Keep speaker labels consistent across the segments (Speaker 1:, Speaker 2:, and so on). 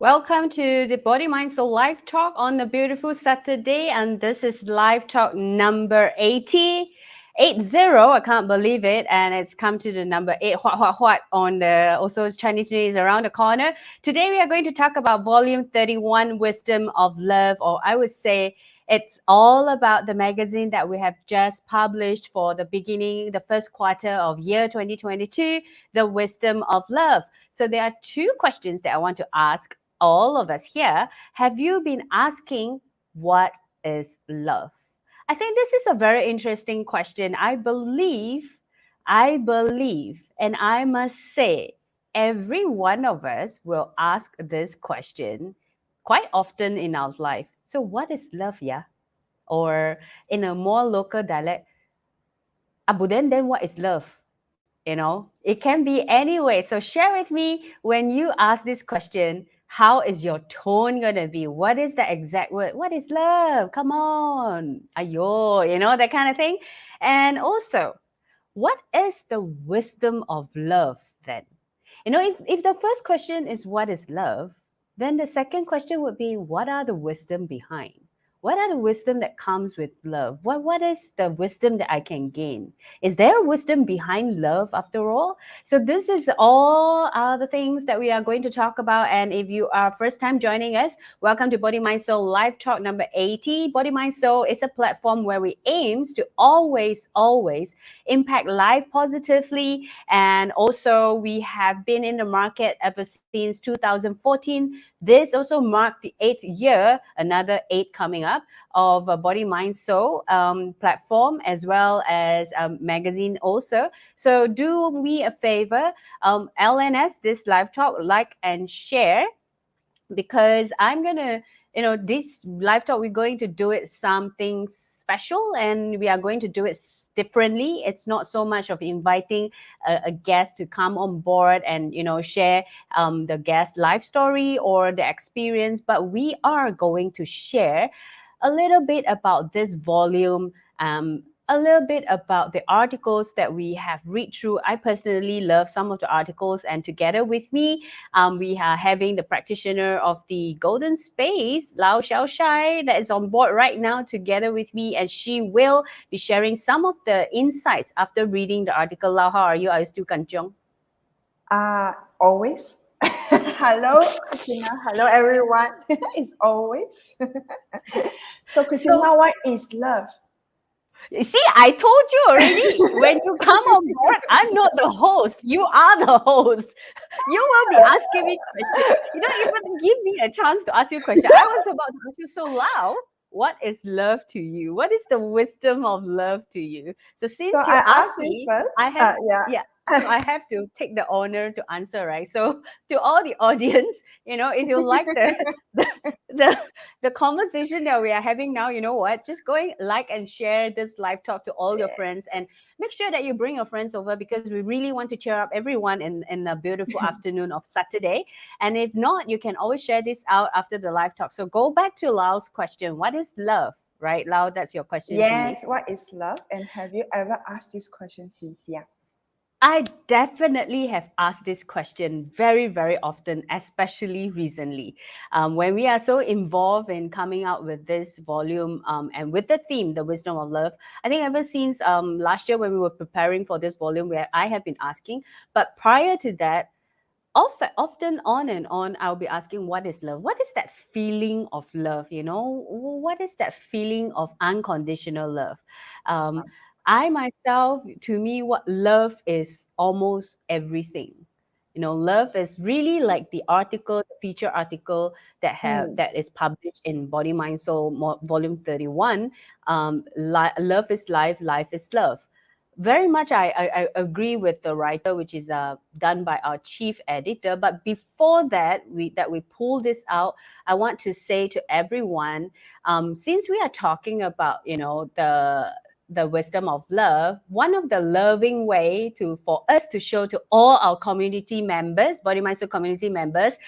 Speaker 1: Welcome to the Body Mind Soul Live Talk on a beautiful Saturday, and this is Live Talk number 80. I can't believe it, and it's come to the number 8, what, on the, also Chinese New Year is around the corner. Today we are going to talk about volume 31, Wisdom of Love, or I would say it's all about the magazine that we have just published for the beginning, the first quarter of year 2022, The Wisdom of Love. So there are two questions that I want to ask all of us here. Have you been asking what is love? I think this is a very interesting question. I believe, and I must say, every one of us will ask this question quite often in our life. So, what is love, yeah? Or in a more local dialect, Abu, then what is love? It can be any way. So share with me when you ask this question, how is your tone going to be? What is the exact word? What is love? Come on. Ayo, that kind of thing. And also, what is the wisdom of love then? If the first question is what is love, then the second question would be what are the wisdom behind? What are the wisdom that comes with love? What is the wisdom that I can gain? Is there a wisdom behind love after all? So this is all the things that we are going to talk about. And if you are first time joining us, welcome to Body Mind Soul Live Talk number 80. Body Mind Soul is a platform where we aims to always impact life positively. And also we have been in the market ever since 2014. This also marked the 8th year, another 8 coming up, of Body Mind Soul platform as well as magazine also. So do me a favor, LNS, this live talk, like and share, because I'm gonna, this live talk, we're going to do it something special, and we are going to do it differently. It's not so much of inviting a guest to come on board and share the guest life story or the experience, but we are going to share a little bit about this volume, a little bit about the articles that we have read through. I personally love some of the articles, and together with me, we are having the practitioner of the Golden Space, Lau Xiaoshai, that is on board right now together with me, and she will be sharing some of the insights after reading the article. Lau, how are you? Are you still kanchong?
Speaker 2: Always. Hello, Christina. Hello, everyone. It's always. So, Christina,
Speaker 1: So,
Speaker 2: what is love?
Speaker 1: you see, I told you already. When you come on board, I'm not the host. You are the host. You will be asking me questions. You don't even give me a chance to ask you a question. I was about to ask you so loud. What is love to you? What is the wisdom of love to you? So
Speaker 2: So,
Speaker 1: since you
Speaker 2: I ask
Speaker 1: asked
Speaker 2: you
Speaker 1: me,
Speaker 2: first.
Speaker 1: I have,
Speaker 2: Yeah.
Speaker 1: yeah. So I have to take the honor to answer, right? So to all the audience, if you like the the the conversation that we are having now, you know what? Just go and like and share this live talk to all your friends, and make sure that you bring your friends over, because we really want to cheer up everyone in the beautiful afternoon of Saturday. And if not, you can always share this out after the live talk. So go back to Lau's question. What is love? Right, Lau, that's your question to me.
Speaker 2: Yes, what is love? And have you ever asked this question since young?
Speaker 1: I definitely have asked this question very, very often, especially recently. When we are so involved in coming out with this volume, and with the theme, The Wisdom of Love, I think ever since last year when we were preparing for this volume, where I have been asking, but prior to that, often on and on, I'll be asking, what is love? What is that feeling of love? What is that feeling of unconditional love? Um, I myself, to me, what love is almost everything. Love is really like the article, the feature article
Speaker 2: Hmm.
Speaker 1: that is published in Body Mind Soul Volume 31. Love is life, life is love. Very much I agree with the writer, which is done by our chief editor. But before that we pull this out, I want to say to everyone, since we are talking about the wisdom of love, one of the loving way for us to show to all our community members, Body Mind Soul community members,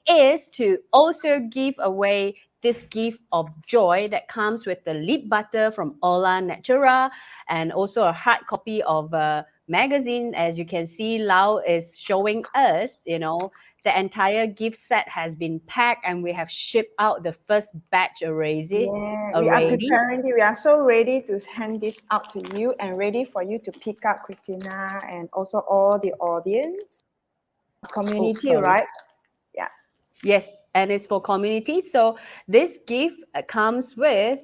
Speaker 1: is to also give away this gift of joy that comes with the lip butter from Ola Natura, and also a hard copy of a magazine. As you can see, Lau is showing us, the entire gift set has been packed and we have shipped out the first batch already.
Speaker 2: Yeah, we are
Speaker 1: Already.
Speaker 2: preparing it. We are so ready to hand this out to you and ready for you to pick up Christina and also all the audience,
Speaker 1: Oh,
Speaker 2: community,
Speaker 1: sorry.
Speaker 2: right? Yeah.
Speaker 1: Yes, and it's for community. So this gift comes with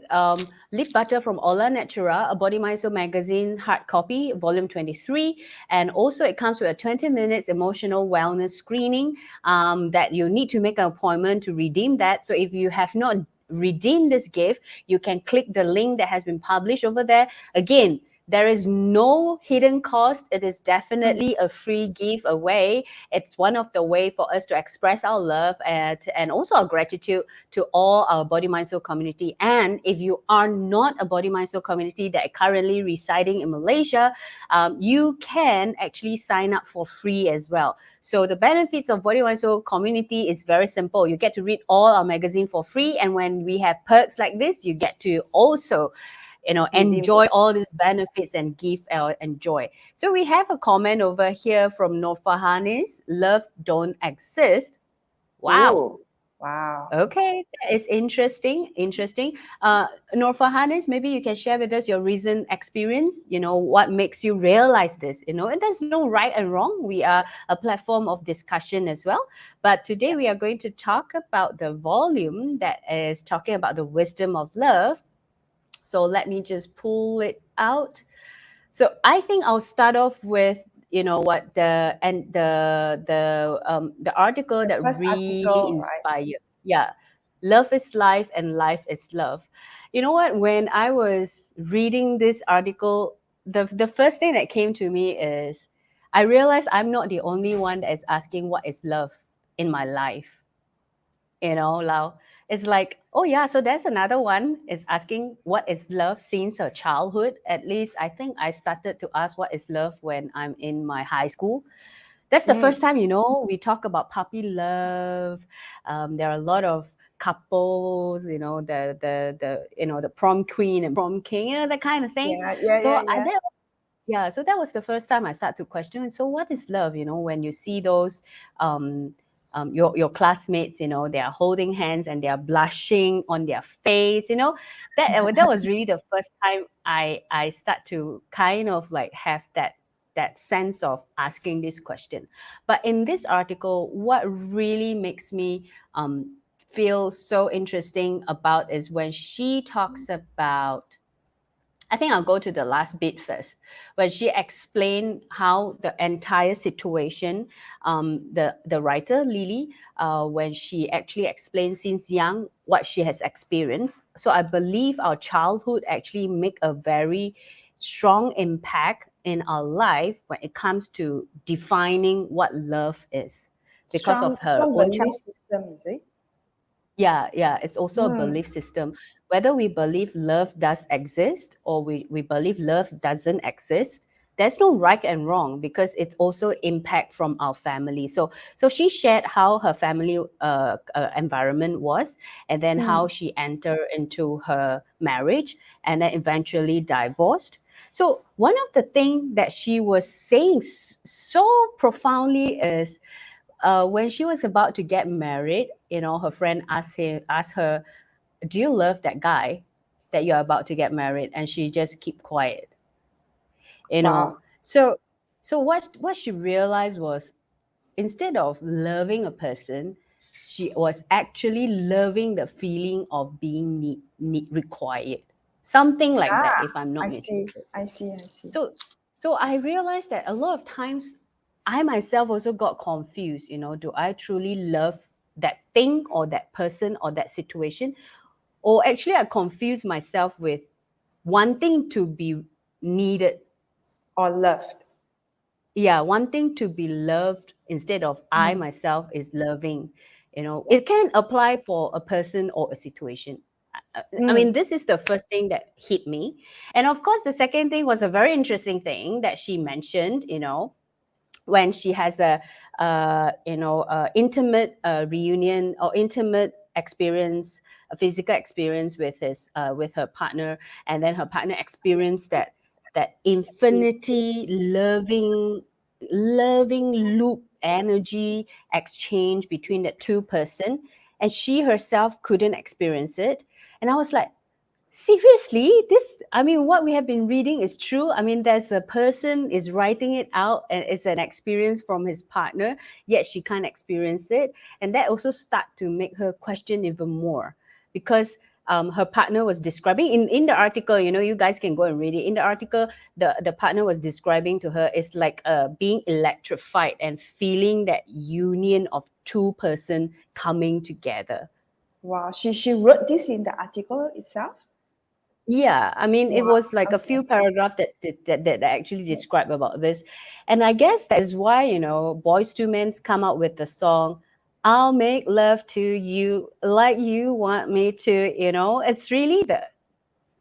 Speaker 1: lip butter from Ola Natura, a Body Mindset magazine hard copy, volume 23, and also it comes with a 20 minutes emotional wellness screening that you need to make an appointment to redeem that. So if you have not redeemed this gift, you can click the link that has been published over there. Again, there is no hidden cost. It is
Speaker 2: Mm.
Speaker 1: definitely a free giveaway. It's one of the way for us to express our love and also our gratitude to all our Body Mind Soul community. And if you are not a Body Mind Soul community that are currently residing in Malaysia, you can actually sign up for free as well. So the benefits of Body Mind Soul community is very simple. You get to read all our magazine for free, and when we have perks like this, you get to also
Speaker 2: Redeem
Speaker 1: enjoy
Speaker 2: it.
Speaker 1: all these benefits and give enjoy. So we have a comment over here from Norfahanis. Love don't exist. Wow.
Speaker 2: Ooh, wow.
Speaker 1: Okay, that is interesting. Interesting. Norfahanis, maybe you can share with us your recent experience. What makes you realize this? And there's no right and wrong. We are a platform of discussion as well. But today we are going to talk about the volume that is talking about the wisdom of love. So let me just pull it out. So I think I'll start off with what the article
Speaker 2: The
Speaker 1: that
Speaker 2: first
Speaker 1: really
Speaker 2: article, right?
Speaker 1: inspired. Yeah, love is life and life is love. You know what? When I was reading this article, the first thing that came to me is I realized I'm not the only one that is asking what is love in my life. Lau. It's like, oh yeah, so there's another one is asking what is love since her childhood. At least I think I started to ask what is love when I'm in my high school. That's the
Speaker 2: Mm.
Speaker 1: first time, we talk about puppy love. There are a lot of couples, the prom queen and prom king, that kind of thing.
Speaker 2: Yeah, yeah,
Speaker 1: So
Speaker 2: yeah, yeah.
Speaker 1: so that was the first time I start to question. So what is love? When you see those your classmates, they are holding hands and they are blushing on their face. That was really the first time I start to kind of like have that sense of asking this question. But in this article, what really makes me feel so interesting about is when she talks about, I think I'll go to the last bit first, when she explained how the entire situation, the writer Lily, when she actually explained since young what she has experienced. So I believe our childhood actually make a very strong impact in our life when it comes to defining what love is, because of
Speaker 2: Strong,
Speaker 1: her
Speaker 2: strong
Speaker 1: own
Speaker 2: belief
Speaker 1: child.
Speaker 2: system, is it?
Speaker 1: Yeah, it's also a
Speaker 2: Mm.
Speaker 1: belief system. Whether we believe love does exist or we believe love doesn't exist, there's no right and wrong because it's also impact from our family. So she shared how her family environment was, and then how
Speaker 2: Mm.
Speaker 1: she entered into her marriage and then eventually divorced. So one of the things that she was saying so profoundly is when she was about to get married, her friend asked her, "Do you love that guy that you're about to get married?" And she just keep quiet. You know,
Speaker 2: Wow.
Speaker 1: so what she realized was instead of loving a person, she was actually loving the feeling of being required, something like that,
Speaker 2: Ah,
Speaker 1: if I'm not
Speaker 2: I see.
Speaker 1: mistaken.
Speaker 2: I see. I see.
Speaker 1: So I realized that a lot of times I myself also got confused. Do I truly love that thing or that person or that situation? Or actually I confuse myself with wanting to be needed.
Speaker 2: Or loved.
Speaker 1: Yeah, wanting to be loved instead of I
Speaker 2: Mm.
Speaker 1: myself is loving.
Speaker 2: Yeah.
Speaker 1: It can apply for a person or a situation. I
Speaker 2: Mm.
Speaker 1: mean, this is the first thing that hit me. And of course, the second thing was a very interesting thing that she mentioned, when she has a intimate reunion or intimate experience, a physical experience with her partner, and then her partner experienced that
Speaker 2: I see.
Speaker 1: infinity loving loop energy exchange between the two person, and she herself couldn't experience it. And I was like, seriously, this, I mean, what we have been reading is true. I mean, there's a person is writing it out and it's an experience from his partner, yet she can't experience it. And that also start to make her question even more, because her partner was describing in the article, you guys can go and read it. In the article, the partner was describing to her, it's like being electrified and feeling that union of two person coming together.
Speaker 2: Wow. She wrote this in the article itself.
Speaker 1: Yeah, I mean, it
Speaker 2: Wow.
Speaker 1: was like a
Speaker 2: Okay.
Speaker 1: few paragraphs that actually describe about this, and I guess that is why Boys to Men's come out with the song, "I'll make love to you like you want me to." It's really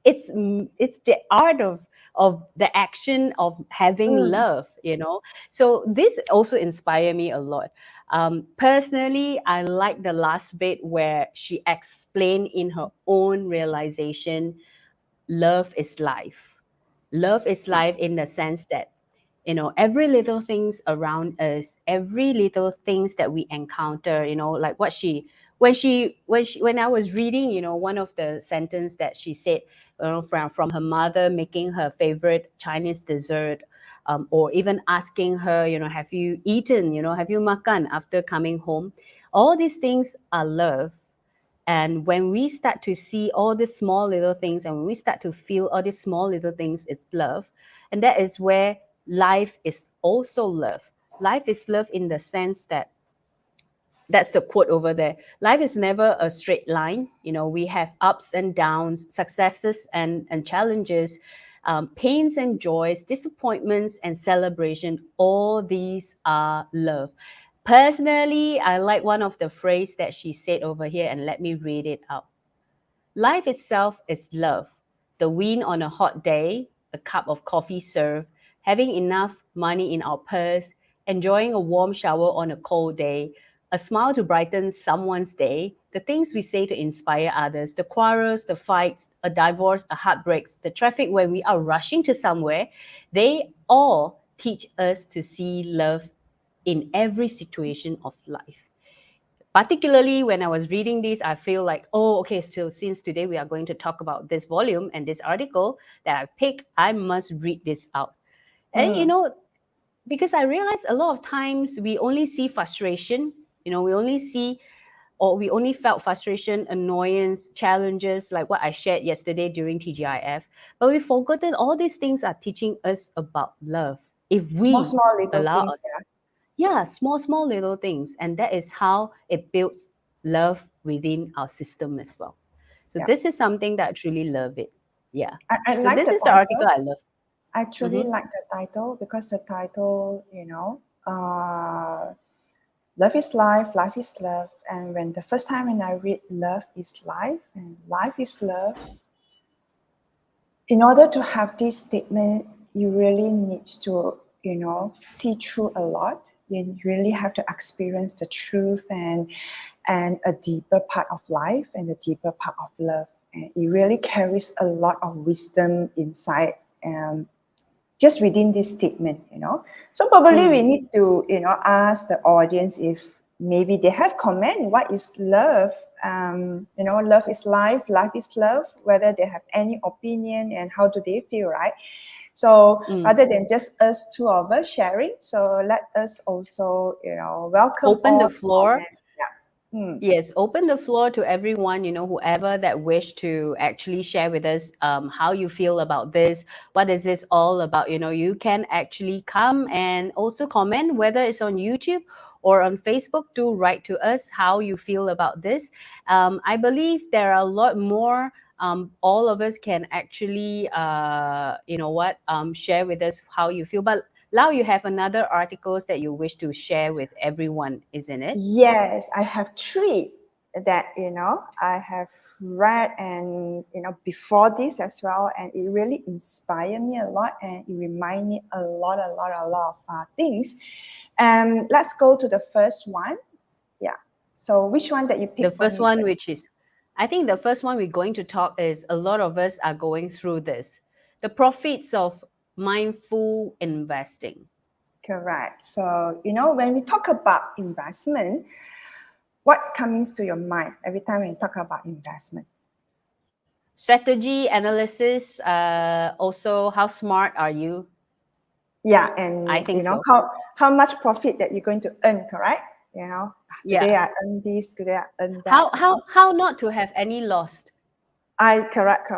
Speaker 1: it's the art of the action of having
Speaker 2: Mm.
Speaker 1: love. So this also inspired me a lot. Personally, I like the last bit where she explained in her own realization, love is life. Love is life in the sense that, every little things around us, every little things that we encounter, like what when I was reading, one of the sentence that she said, from her mother making her favorite Chinese dessert, or even asking her, have you eaten, have you makan after coming home? All these things are love. And when we start to see all these small little things, and when we start to feel all these small little things, it's love. And that is where life is also love. Life is love in the sense that, that's the quote over there. Life is never a straight line. We have ups and downs, successes and challenges, pains and joys, disappointments and celebration. All these are love. Personally, I like one of the phrase that she said over here, and let me read it out. Life itself is love. The wind on a hot day, a cup of coffee served, having enough money in our purse, enjoying a warm shower on a cold day, a smile to brighten someone's day, the things we say to inspire others, the quarrels, the fights, a divorce, a heartbreak, the traffic when we are rushing to somewhere, they all teach us to see love in every situation of life. Particularly when I was reading this, I feel like, oh, okay, so since today we are going to talk about this volume and this article that I've picked, I must read this out. And,
Speaker 2: Mm.
Speaker 1: because I realize a lot of times we only see frustration, we only see, or we only felt frustration, annoyance, challenges, like what I shared yesterday during TGIF. But we've forgotten all these things are teaching us about love. If
Speaker 2: Small,
Speaker 1: we
Speaker 2: small little
Speaker 1: allow
Speaker 2: things.
Speaker 1: us, yeah, small little things, and that is how it builds love within our system as well. So
Speaker 2: Yeah.
Speaker 1: this is something that I truly love it. Yeah.
Speaker 2: I
Speaker 1: So
Speaker 2: like
Speaker 1: this
Speaker 2: the
Speaker 1: is the article
Speaker 2: title.
Speaker 1: I love.
Speaker 2: I actually
Speaker 1: Mm-hmm.
Speaker 2: like the title because the title, love is life, life is love. And when the first time when I read love is life and life is love, in order to have this statement, you really need to, see through a lot. You really have to experience the truth and a deeper part of life and a deeper part of love. And it really carries a lot of wisdom inside. Um, just within this statement. So probably we
Speaker 1: Mm.
Speaker 2: need to, ask the audience if maybe they have comment. What is love? Love is life is love. Whether they have any opinion and how do they feel, right? So
Speaker 1: Mm.
Speaker 2: rather than just us two of us sharing, so let us also, welcome
Speaker 1: Open
Speaker 2: all
Speaker 1: the
Speaker 2: the
Speaker 1: floor.
Speaker 2: comment. Yeah. Mm.
Speaker 1: Yes, open the floor to everyone, whoever that wish to actually share with us, how you feel about this, what is this all about. You can actually come and also comment, whether it's on YouTube or on Facebook, to write to us how you feel about this. I believe there are a lot more. All of us can actually, share with us how you feel. But Lau, you have another articles that you wish to share with everyone, isn't it?
Speaker 2: Yes, I have three that I have read and before this as well, and it really inspired me a lot and it reminded me a lot of things. Let's go to the first one. Yeah. So which one that you
Speaker 1: The
Speaker 2: pick for
Speaker 1: first
Speaker 2: me
Speaker 1: one,
Speaker 2: first?
Speaker 1: which is, I think the first one we're going to talk is, a lot of us are going through this, the profits of mindful investing.
Speaker 2: Correct. So, when we talk about investment, what comes to your mind every time we talk about investment?
Speaker 1: Strategy, analysis, also how smart are you?
Speaker 2: Yeah,
Speaker 1: I
Speaker 2: and
Speaker 1: think so.
Speaker 2: how much profit that you're going to earn, correct? Today
Speaker 1: Yeah.
Speaker 2: I earn this, today I earn that.
Speaker 1: How not to have any loss?
Speaker 2: I correct.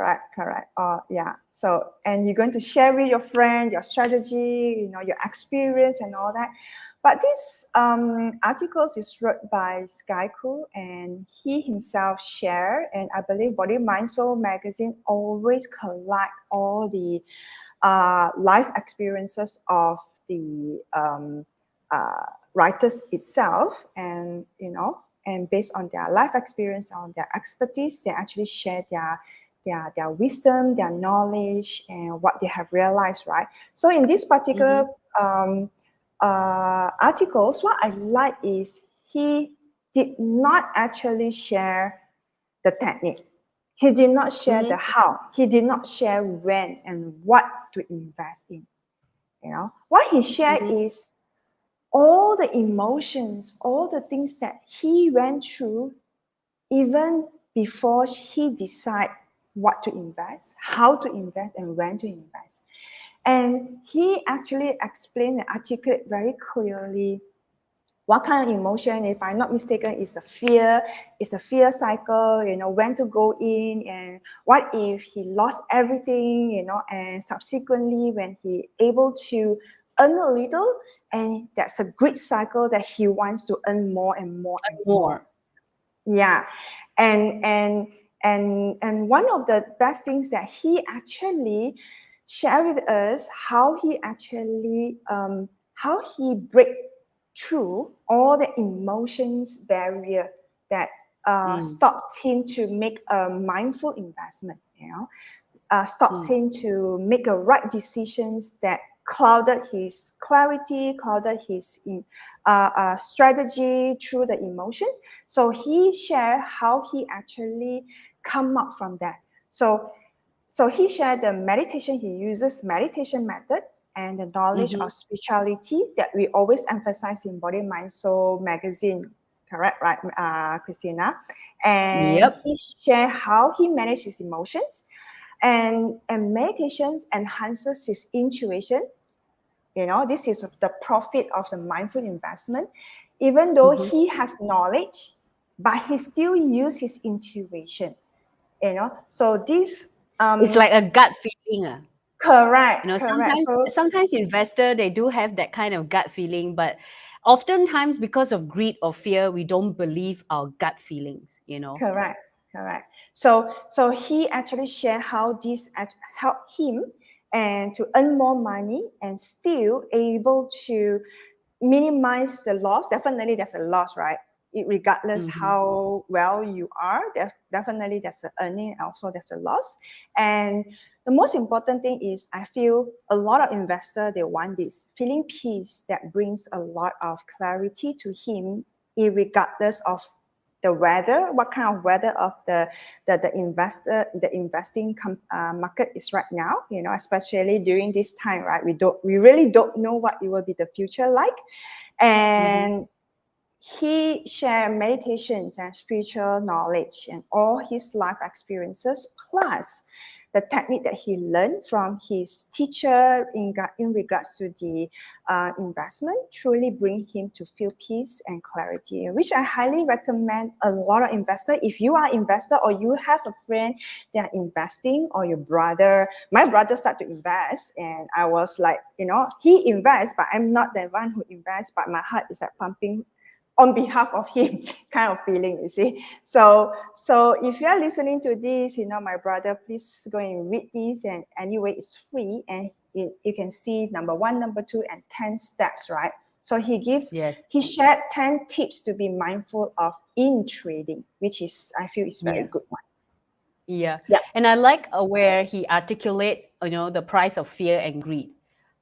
Speaker 2: Yeah. So, and you're going to share with your friend your strategy, your experience and all that. But this articles is wrote by Skyku, and he himself shared, and I believe Body Mind Soul magazine always collect all the life experiences of the uh, writers itself, and and based on their life experience, on their expertise, they actually share their wisdom, their knowledge, and what they have realized, right? So in this particular
Speaker 1: Mm-hmm.
Speaker 2: um, articles, what I like is he did not actually share the technique. He did not share the
Speaker 1: Mm-hmm.
Speaker 2: how. He did not share when and what to invest in. What he shared
Speaker 1: Mm-hmm.
Speaker 2: is all the emotions, all the things that he went through, even before he decide what to invest, how to invest, and when to invest. And he actually explained and articulate very clearly what kind of emotion, if I'm not mistaken, is a fear. It's a fear cycle, when to go in, and what if he lost everything, and subsequently when he able to earn a little, and that's a great cycle that he wants to earn more and more and more.
Speaker 1: More.
Speaker 2: Yeah. And and and and one of the best things that he actually shared with us, how he break through all the emotions barrier that
Speaker 1: Mm.
Speaker 2: stops him to make a mindful investment, stops
Speaker 1: Mm.
Speaker 2: him to make a right decisions that clouded his clarity, clouded his strategy through the emotions. So he shared how he actually come up from that. So he shared the meditation. He uses meditation method and the knowledge
Speaker 1: Mm-hmm.
Speaker 2: of spirituality that we always emphasize in Body Mind Soul magazine. Correct, right, Christina? And
Speaker 1: Yep.
Speaker 2: he shared how he managed his emotions, and meditation enhances his intuition. This is the profit of the mindful investment. Even though
Speaker 1: Mm-hmm.
Speaker 2: he has knowledge, but he still use his intuition. So this
Speaker 1: It's
Speaker 2: um
Speaker 1: like a gut feeling.
Speaker 2: correct.
Speaker 1: Sometimes investor they do have that kind of gut feeling, but oftentimes because of greed or fear, we don't believe our gut feelings.
Speaker 2: Correct, correct. So he actually shared how this helped him and to earn more money and still able to minimize the loss. Definitely, there's a loss, right? Regardless
Speaker 1: Mm-hmm.
Speaker 2: how well you are, there's an earning, and also there's a loss. And the most important thing is, I feel a lot of investors they want this feeling peace that brings a lot of clarity to him, regardless of the weather, what kind of weather of the investing market is right now. Especially during this time, right? We really don't know what it will be the future like.
Speaker 1: Mm-hmm.
Speaker 2: And he shared meditations and spiritual knowledge and all his life experiences, plus the technique that he learned from his teacher in regards to the investment, truly bring him to feel peace and clarity, which I highly recommend a lot of investors. If you are investor or you have a friend that are investing, or your brother, my brother started to invest, and I was like, he invests, but I'm not the one who invests, but my heart is like pumping on behalf of him kind of feeling, you see. So if you are listening to this, my brother, please go and read this, and anyway it's free, and you can see number one, number two, and 10 steps, right? So
Speaker 1: Yes.
Speaker 2: he shared 10 tips to be mindful of in trading, which is, I feel, is very
Speaker 1: Yeah.
Speaker 2: good one.
Speaker 1: Yeah.
Speaker 2: Yeah.
Speaker 1: And I like where he articulate the price of fear and greed.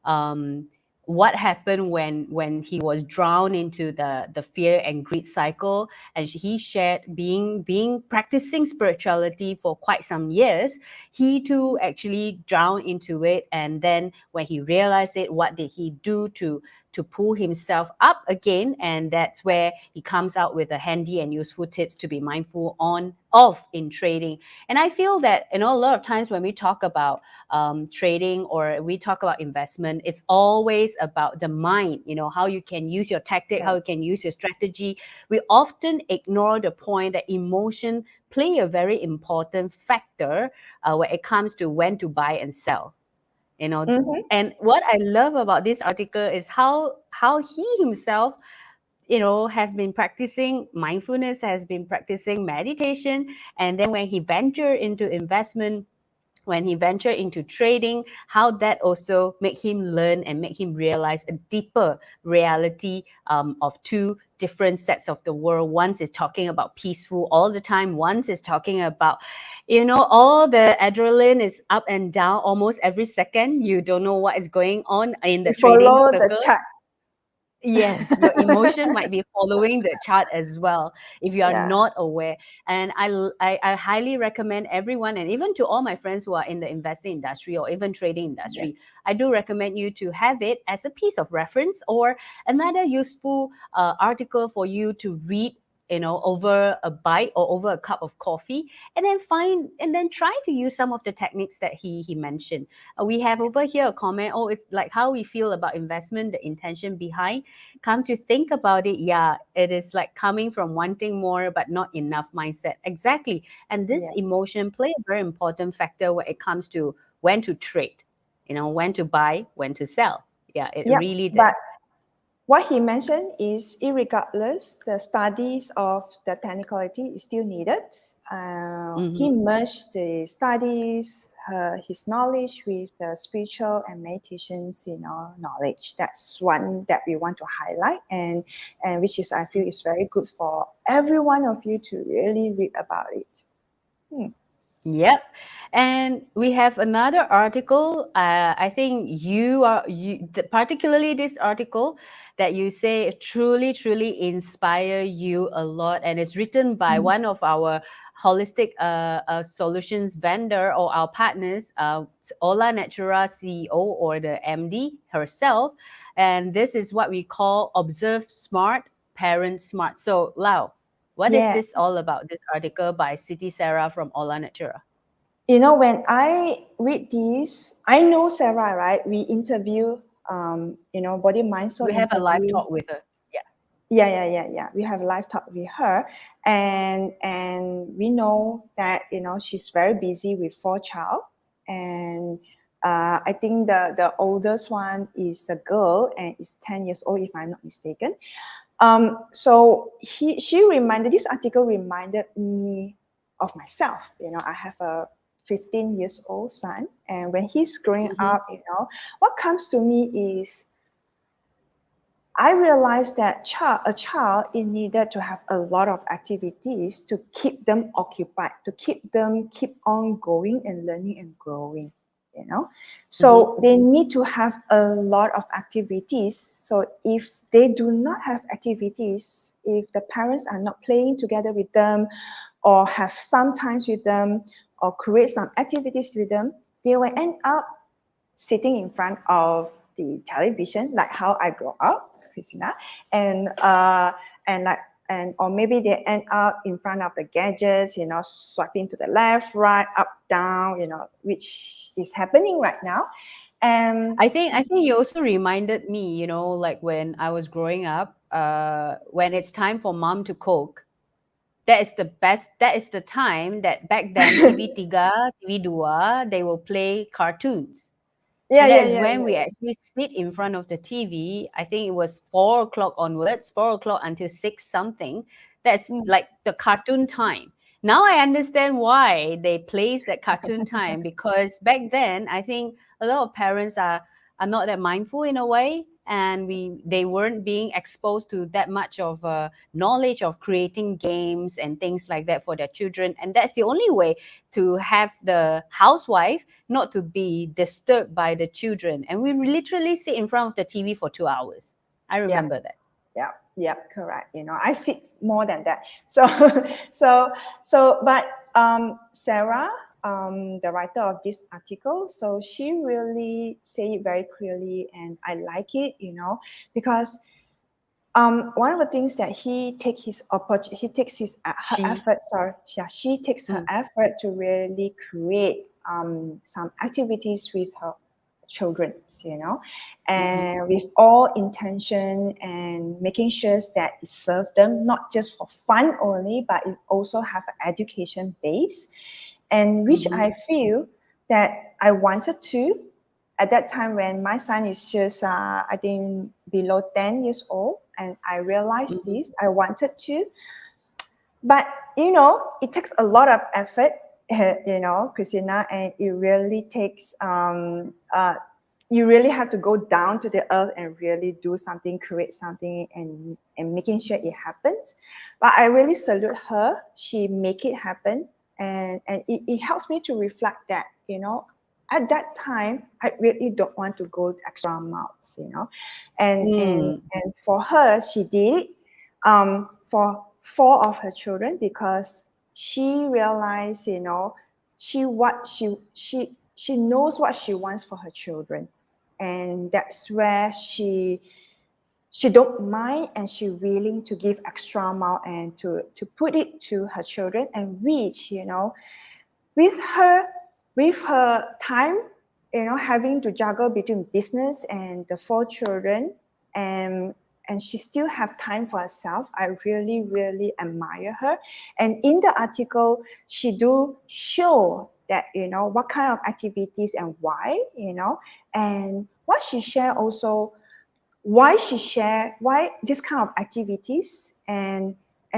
Speaker 1: Um, what happened when he was drowned into the fear and greed cycle, and he shared being practicing spirituality for quite some years. He too actually drowned into it, and then when he realized it, what did he do to pull himself up again, and that's where he comes out with a handy and useful tips to be mindful on of in trading. And I feel that, you know, a lot of times when we talk about trading or we talk about investment, it's always about the mind, you know, how you can use your tactic, how
Speaker 2: Yeah.
Speaker 1: you can use your strategy. We often ignore the point that emotion play a very important factor when it comes to when to buy and sell, you know.
Speaker 2: Mm-hmm.
Speaker 1: And what I love about this article is how he himself, you know, has been practicing mindfulness, has been practicing meditation, and then when he ventured into investment, when he ventured into trading, how that also make him learn and make him realize a deeper reality of two different sets of the world. Once is talking about peaceful all the time. Once is talking about, you know, all the adrenaline is up and down almost every second. You don't know what is going on in the
Speaker 2: We
Speaker 1: trading
Speaker 2: follow the
Speaker 1: circle.
Speaker 2: chart.
Speaker 1: Yes, your emotion might be following the chart as well if you are
Speaker 2: Yeah.
Speaker 1: not aware. And I highly recommend everyone, and even to all my friends who are in the investing industry or even trading industry,
Speaker 2: Yes.
Speaker 1: I do recommend you to have it as a piece of reference or another useful article for you to read, you know, over a bite or over a cup of coffee, and then find and then try to use some of the techniques that he mentioned. We have over here a comment, oh, it's like how we feel about investment, the intention behind. Come to think about it, yeah, it is like coming from wanting more but not enough mindset. Exactly. And this
Speaker 2: Yes.
Speaker 1: emotion play a very important factor when it comes to when to trade, you know, when to buy, when to sell. Yeah, it
Speaker 2: Yep.
Speaker 1: really did.
Speaker 2: But what he mentioned is, irregardless, the studies of the technicality is still needed.
Speaker 1: Hmm.
Speaker 2: He merged the studies, his knowledge with the spiritual and meditations, knowledge. That's one that we want to highlight, and which is I feel is very good for every one of you to really read about it. Hmm.
Speaker 1: Yep. And we have another article. I think particularly this article that you say truly, truly inspire you a lot. And it's written by
Speaker 2: Mm.
Speaker 1: one of our holistic solutions vendor or our partners, Ola Natura CEO or the MD herself. And this is what we call Observe Smart, Parent Smart. So, Lau, what is
Speaker 2: Yeah.
Speaker 1: this all about? This article by Siti Sarah from Ola Natura.
Speaker 2: When I read this, I know Sarah, right? We interview, body mind soul
Speaker 1: We have a live
Speaker 2: interview.
Speaker 1: talk with her. Yeah.
Speaker 2: Yeah. We have a live talk with her, and we know that she's very busy with 4 child, and I think the oldest one is a girl and is 10 years old, if I'm not mistaken. So she reminded this article reminded me of myself. I have a 15 years old son, and when he's growing
Speaker 1: Mm-hmm.
Speaker 2: up, what comes to me is I realized that a child is needed to have a lot of activities to keep them occupied, to keep them keep on going and learning and growing. You know,
Speaker 1: Mm-hmm.
Speaker 2: so they need to have a lot of activities. So if they do not have activities, if the parents are not playing together with them, or have some times with them, or create some activities with them, they will end up sitting in front of the television, like how I grew up, Christina, and and like or maybe they end up in front of the gadgets, swiping to the left, right, up, down, which is happening right now. And
Speaker 1: I think you also reminded me, you know, like when I was growing up, when it's time for mom to cook, that is the time that back then TV3, TV2, they will play cartoons.
Speaker 2: yeah,
Speaker 1: And that
Speaker 2: yeah,
Speaker 1: is
Speaker 2: yeah,
Speaker 1: when
Speaker 2: yeah,
Speaker 1: we actually sit in front of the TV. I think it was 4 o'clock onwards, 4 o'clock until six something. That's
Speaker 2: yeah.
Speaker 1: like the cartoon time. Now I understand why they place that cartoon time, because back then I think a lot of parents are not that mindful in a way, and they weren't being exposed to that much of knowledge of creating games and things like that for their children. And that's the only way to have the housewife not to be disturbed by the children. And we literally sit in front of the TV for 2 hours. I
Speaker 2: Yeah.
Speaker 1: remember that.
Speaker 2: Yeah, correct. I see more than that. So, so, but Sarah, the writer of this article. So she really say it very clearly, and I like it, because one of the things that he takes his her
Speaker 1: She.
Speaker 2: effort. Sorry, yeah, she takes her
Speaker 1: Mm,
Speaker 2: effort to really create some activities with her children,
Speaker 1: mm-hmm,
Speaker 2: and with all intention and making sure that it serves them not just for fun only, but it also have an education base, and which
Speaker 1: mm-hmm,
Speaker 2: I feel that I wanted to at that time when my son is just I think below 10 years old, and I realized
Speaker 1: mm-hmm.
Speaker 2: this. I wanted to, but it takes a lot of effort, Christina, and it really takes you really have to go down to the earth and really do something, create something, and making sure it happens. But I really salute her. She make it happen, and it helps me to reflect that, at that time I really don't want to go extra miles, and and
Speaker 1: Mm,
Speaker 2: and for her, she did it for four of her children, because she realized, she knows what she wants for her children, and that's where she don't mind, and she willing to give extra mile and to put it to her children, and which, with her with her time, having to juggle between business and the four children, and and she still have time for herself. I really really admire her. And in the article, she do show that, what kind of activities and why, and what she share also, why this kind of activities, and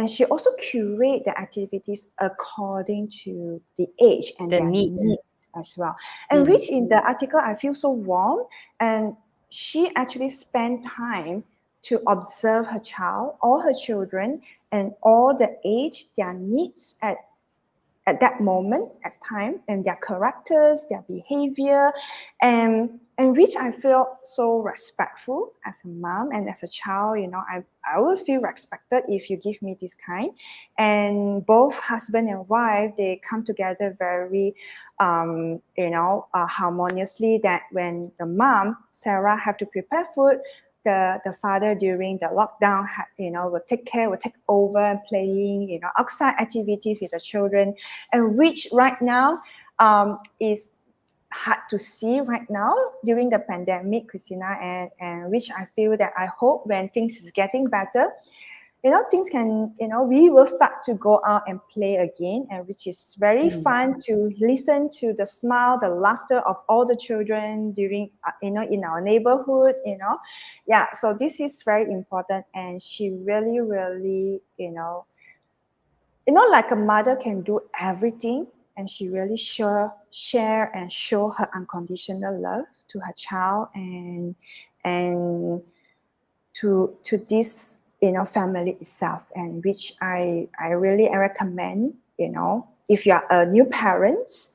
Speaker 2: she also curate the activities according to the age and
Speaker 1: the
Speaker 2: their
Speaker 1: needs.
Speaker 2: needs as well, and
Speaker 1: Mm,
Speaker 2: which in the article I feel so warm. And she actually spent time to observe her child, all her children, and all the age, their needs at that moment at time, and their characters, their behavior, and which I feel so respectful as a mom and as a child. I will feel respected if you give me this kind. And both husband and wife, they come together very harmoniously, that when the mom Sarah have to prepare food, the father during the lockdown will take over playing, outside activities with the children, and which right now is hard to see right now during the pandemic, Christina, and which I feel that I hope when things is getting better, things can, we will start to go out and play again, and which is very
Speaker 1: mm.
Speaker 2: fun to listen to the smile, the laughter of all the children during, in our neighborhood, yeah. So this is very important, and she really, really, like a mother can do everything, and she really share and show her unconditional love to her child, and to this, family itself, and which I really recommend, if you are a new parent,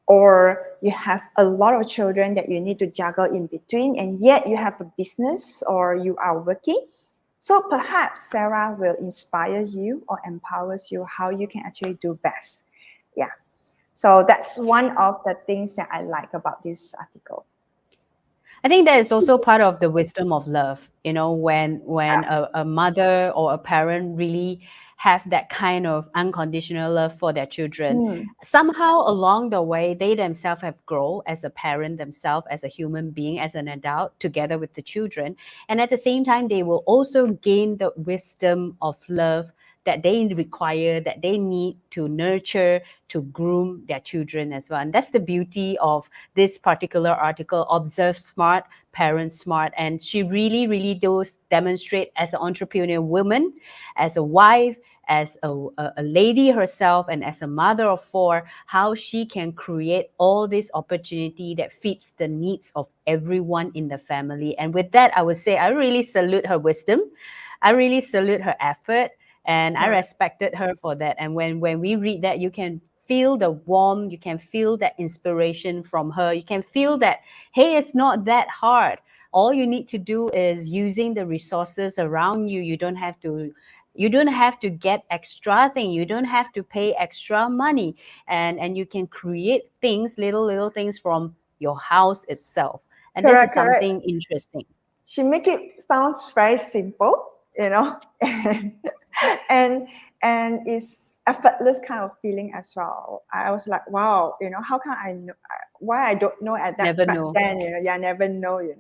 Speaker 2: or you have a lot of children that you need to juggle in between, and yet you have a business or you are working. So perhaps Sarah will inspire you or empowers you how you can actually do best. Yeah. So that's one of the things that I like about this article.
Speaker 1: I think that is also part of the wisdom of love. When a mother or a parent really have that kind of unconditional love for their children,
Speaker 2: Mm,
Speaker 1: somehow along the way they themselves have grown as a parent themselves, as a human being, as an adult, together with the children, and at the same time they will also gain the wisdom of love that they require, that they need to nurture, to groom their children as well. And that's the beauty of this particular article, Observe Smart, Parent Smart. And she really, really does demonstrate as an entrepreneur woman, as a wife, as a lady herself, and as a mother of four, how she can create all this opportunity that fits the needs of everyone in the family. And with that, I would say I really salute her wisdom. I really salute her effort, and I
Speaker 2: correct.
Speaker 1: respected her for that. And when we read that, you can feel the warmth, you can feel that inspiration from her, you can feel that, hey, it's not that hard. All you need to do is using the resources around you. You don't have to You don't have to get extra thing. You don't have to pay extra money, and you can create things, little things from your house itself. And this is
Speaker 2: Correct, correct.
Speaker 1: something interesting.
Speaker 2: She make it sounds very simple, and and and it's effortless kind of feeling as well. I was like, wow, how can I know why I don't know at that
Speaker 1: Never
Speaker 2: back
Speaker 1: know.
Speaker 2: then, yeah, never know, yeah,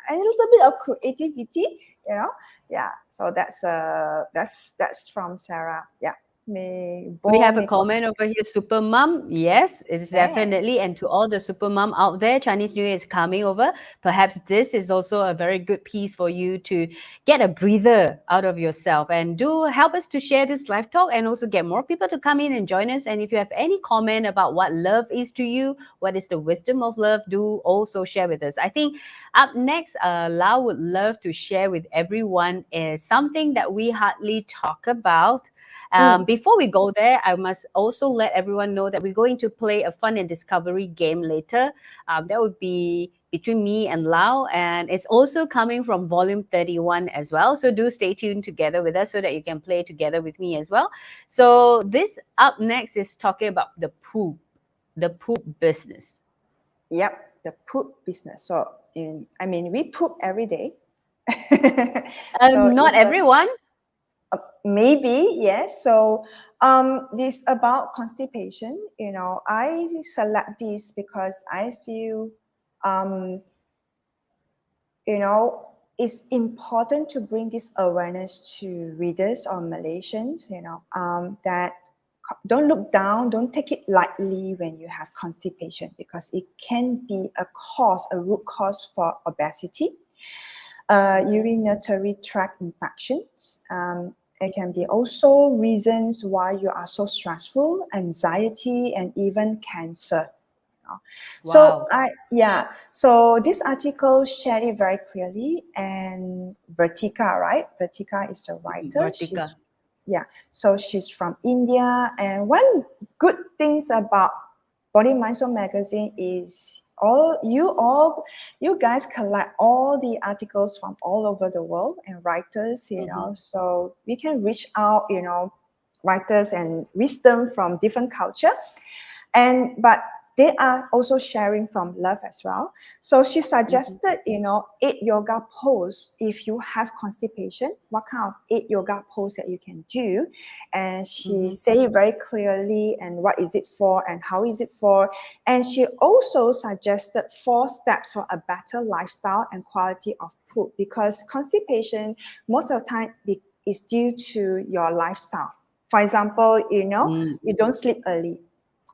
Speaker 2: and a little bit of creativity, you know, yeah. So that's from Sarah, yeah. May
Speaker 1: We
Speaker 2: bo
Speaker 1: have a
Speaker 2: make
Speaker 1: comment over here, super mom. Yes, it's
Speaker 2: man.
Speaker 1: definitely. And to all the super mom out there, Chinese New Year is coming over. Perhaps this is also a very good piece for you to get a breather out of yourself. And do help us to share this live talk and also get more people to come in and join us. And if you have any comment about what love is to you, what is the wisdom of love, do also share with us. I think up next, Lau would love to share with everyone is something that we hardly talk about.
Speaker 2: Mm,
Speaker 1: Before we go there, I must also let everyone know that we're going to play a fun and discovery game later. That would be between me and Lau, and it's also coming from volume 31 as well. So do stay tuned together with us so that you can play together with me as well. So this up next is talking about the poop business.
Speaker 2: yep, the poop business. So I mean, we poop every day. So
Speaker 1: Not
Speaker 2: it's a
Speaker 1: everyone.
Speaker 2: maybe, yes. So this about constipation. I select this because I feel um, you know it's important to bring this awareness to readers or Malaysians. That don't look down, don't take it lightly when you have constipation, because it can be a root cause for obesity, urinary tract infections. It can be also reasons why you are so stressful, anxiety, and even cancer. So
Speaker 1: Wow.
Speaker 2: so this article shared it very clearly, and Vertika, right? Vertika is the writer.
Speaker 1: Vertica.
Speaker 2: So she's from India, and one good things about Body Mind Soul magazine is you guys collect all the articles from all over the world and writers,
Speaker 1: Mm-hmm.
Speaker 2: so we can reach out, writers and wisdom from different culture, and but they are also sharing from love as well. So she
Speaker 1: Mm-hmm.
Speaker 2: suggested, 8 yoga pose if you have constipation. What kind of 8 yoga pose that you can do? And she
Speaker 1: Mm-hmm.
Speaker 2: said it very clearly, and what is it for, and how is it for? And she also suggested 4 steps for a better lifestyle and quality of poop, because constipation most of the time is due to your lifestyle. For example, you don't sleep early,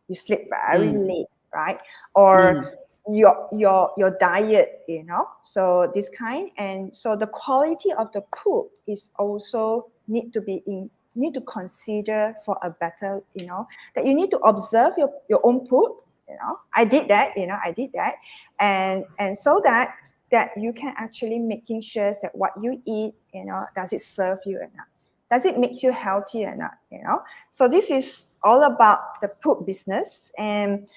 Speaker 2: you sleep very
Speaker 1: Mm-hmm.
Speaker 2: late, right? Or your diet, so this kind. And so the quality of the poop is also need to consider for a better, that you need to observe your own poop. I did that. And so that you can actually making sure that what you eat, does it serve you or not, does it make you healthy or not, so this is all about the poop business. And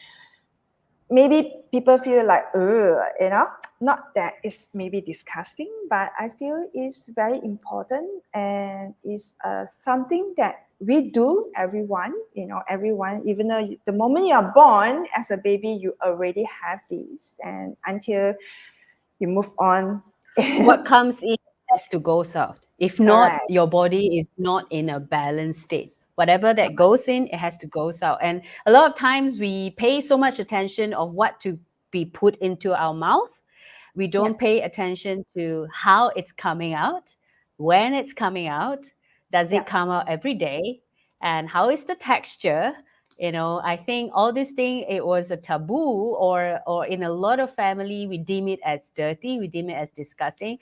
Speaker 2: maybe people feel like, not that it's maybe disgusting, but I feel it's very important, and it's something that we do, everyone, even though the moment you are born as a baby, you already have these, and until you move on.
Speaker 1: What comes in has to goes out. If not,
Speaker 2: Correct.
Speaker 1: your body is not in a balanced state. Whatever that goes in, it has to goes out. And a lot of times we pay so much attention of what to be put into our mouth. We
Speaker 2: Yeah,
Speaker 1: don't pay attention to how it's coming out, when it's coming out, does
Speaker 2: yeah,
Speaker 1: it come out every day, and how is the texture. I think all this thing, it was a taboo, or in a lot of family we deem it as dirty, we deem it as disgusting.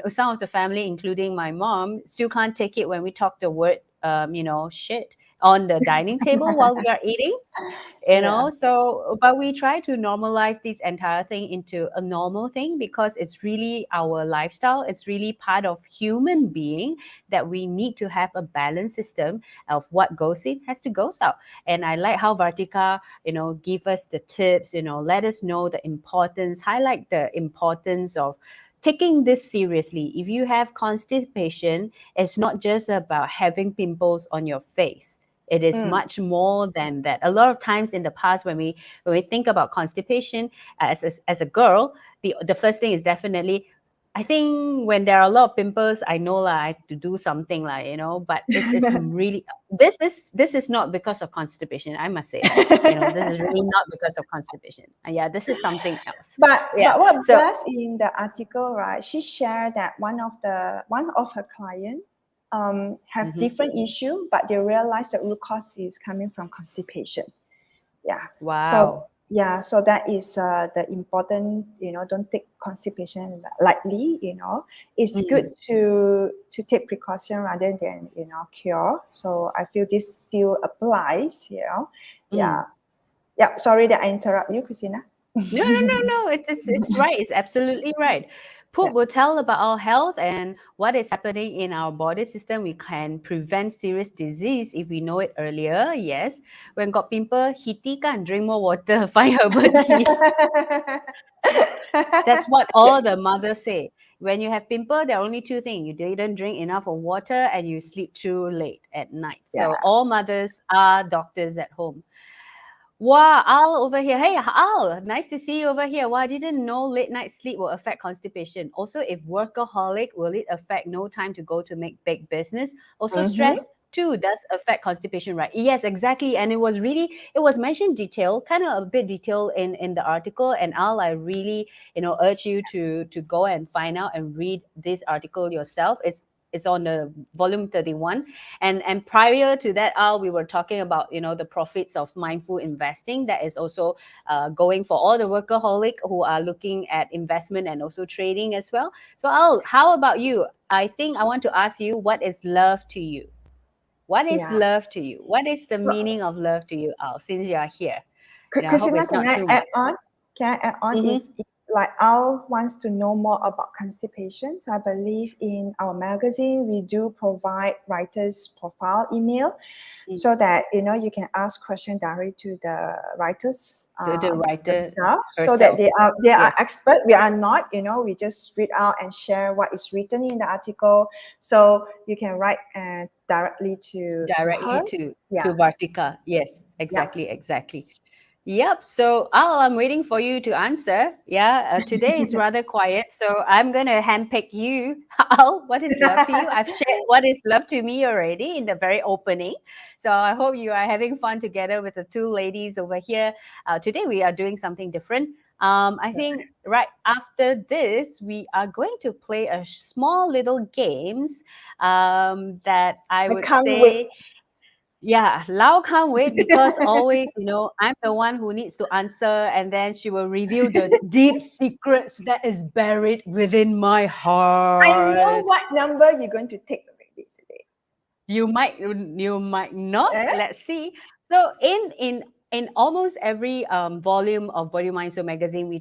Speaker 1: Some of the family, including my mom, still can't take it when we talk the word shit on the dining table while we are eating.
Speaker 2: yeah.
Speaker 1: So but we try to normalize this entire thing into a normal thing, because it's really our lifestyle, it's really part of human being, that we need to have a balanced system of what goes in has to goes out. And I like how Vartika give us the tips, let us know the importance, highlight the importance of taking this seriously. If you have constipation, it's not just about having pimples on your face. It is
Speaker 2: Mm.
Speaker 1: much more than that. A lot of times in the past, when we think about constipation as a girl, the first thing is definitely, I think when there are a lot of pimples, I know lah, I have to do something lah, but it's really, this is not because of constipation, I must say. This is really not because of constipation. Yeah, this is something else. Yeah.
Speaker 2: But what
Speaker 1: So,
Speaker 2: Bless in the article, right? She shared that one of her client have
Speaker 1: mhm.
Speaker 2: different issue, but they realize the root cause is coming from constipation. Yeah. So
Speaker 1: Wow.
Speaker 2: yeah, so that is the important. Don't take constipation lightly. It's good
Speaker 1: Mm,
Speaker 2: to take precaution rather than cure. So I feel this still applies.
Speaker 1: mm.
Speaker 2: Yeah. Yeah. Sorry that I interrupt you, Christina.
Speaker 1: No, no, no, no. It's right. It's absolutely right.
Speaker 2: Yeah.
Speaker 1: Poop will tell about our health and what is happening in our body system. We can prevent serious disease if we know it earlier. Yes. When got pimple, hiti kan, drink more water, find herbal tea. That's what all the mothers say. When you have pimple, there are only two things. You didn't drink enough of water and you sleep too late at night. So
Speaker 2: Yeah.
Speaker 1: all mothers are doctors at home. Wow, Al over here. Hey, Al, nice to see you over here. Wow, I didn't know late night sleep will affect constipation. Also, if workaholic, will it affect no time to go to make big business? Also,
Speaker 2: Mm-hmm.
Speaker 1: stress too does affect constipation, right? Yes, exactly. And it was mentioned detail, kind of a bit detail in the article. And Al, I really, urge you to go and find out and read this article yourself. It's on the volume 31. And prior to that, Al, we were talking about the profits of mindful investing. That is also going for all the workaholic who are looking at investment and also trading as well. So, Al, how about you? I think I want to ask you, what is love to you? What is
Speaker 2: Yeah.
Speaker 1: love to you? What is the
Speaker 2: So,
Speaker 1: meaning of love to you, Al, since you are here? I hope
Speaker 2: Christina,
Speaker 1: it's
Speaker 2: can
Speaker 1: not
Speaker 2: I
Speaker 1: too
Speaker 2: add
Speaker 1: much.
Speaker 2: on? Can I add on? If,
Speaker 1: Mm-hmm.
Speaker 2: if like Al wants to know more about constipations, I believe in our magazine we do provide writers profile email, so that you can ask question directly to the writers
Speaker 1: To the writer
Speaker 2: themselves, so that
Speaker 1: herself.
Speaker 2: they are
Speaker 1: Yes,
Speaker 2: expert. We are not. We just read out and share what is written in the article, so you can write directly to
Speaker 1: directly
Speaker 2: her.
Speaker 1: to
Speaker 2: Yeah.
Speaker 1: Vartika. Yes,
Speaker 2: Yeah.
Speaker 1: exactly, exactly. Yep. So, Al, I'm waiting for you to answer. Yeah. Today is rather quiet, so I'm gonna handpick you. Al, what is love to you? I've shared what is love to me already in the very opening. So I hope you are having fun together with the two ladies over here. Today we are doing something different. I think right after this we are going to play a small little games that I
Speaker 2: I
Speaker 1: would
Speaker 2: can't wait.
Speaker 1: say, yeah, Lau can't wait because always, I'm the one who needs to answer, and then she will reveal the deep secrets that is buried within my
Speaker 2: I know
Speaker 1: heart.
Speaker 2: what number you're going to take already today.
Speaker 1: You might not.
Speaker 2: Eh?
Speaker 1: Let's see. So in almost every volume of Body Mind Soul magazine, we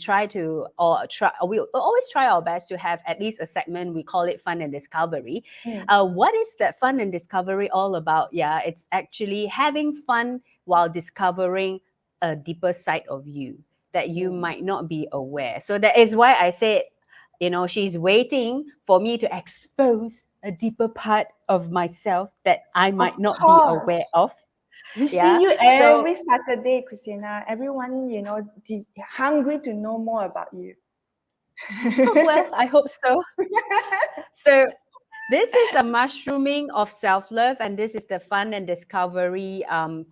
Speaker 1: always try our best to have at least a segment. We call it Fun and Discovery.
Speaker 2: Mm,
Speaker 1: What is that Fun and Discovery all about? Yeah, it's actually having fun while discovering a deeper side of you that you
Speaker 2: mm.
Speaker 1: might not be aware. So that is why I said, she's waiting for me to expose a deeper part of myself that I
Speaker 2: Of
Speaker 1: might not be aware
Speaker 2: course.
Speaker 1: of.
Speaker 2: We
Speaker 1: Yeah.
Speaker 2: see you
Speaker 1: So,
Speaker 2: every Saturday, Christina. Everyone, hungry to know more about you.
Speaker 1: well, I hope so. So, this is a mushrooming of self love, and this is the fun and discovery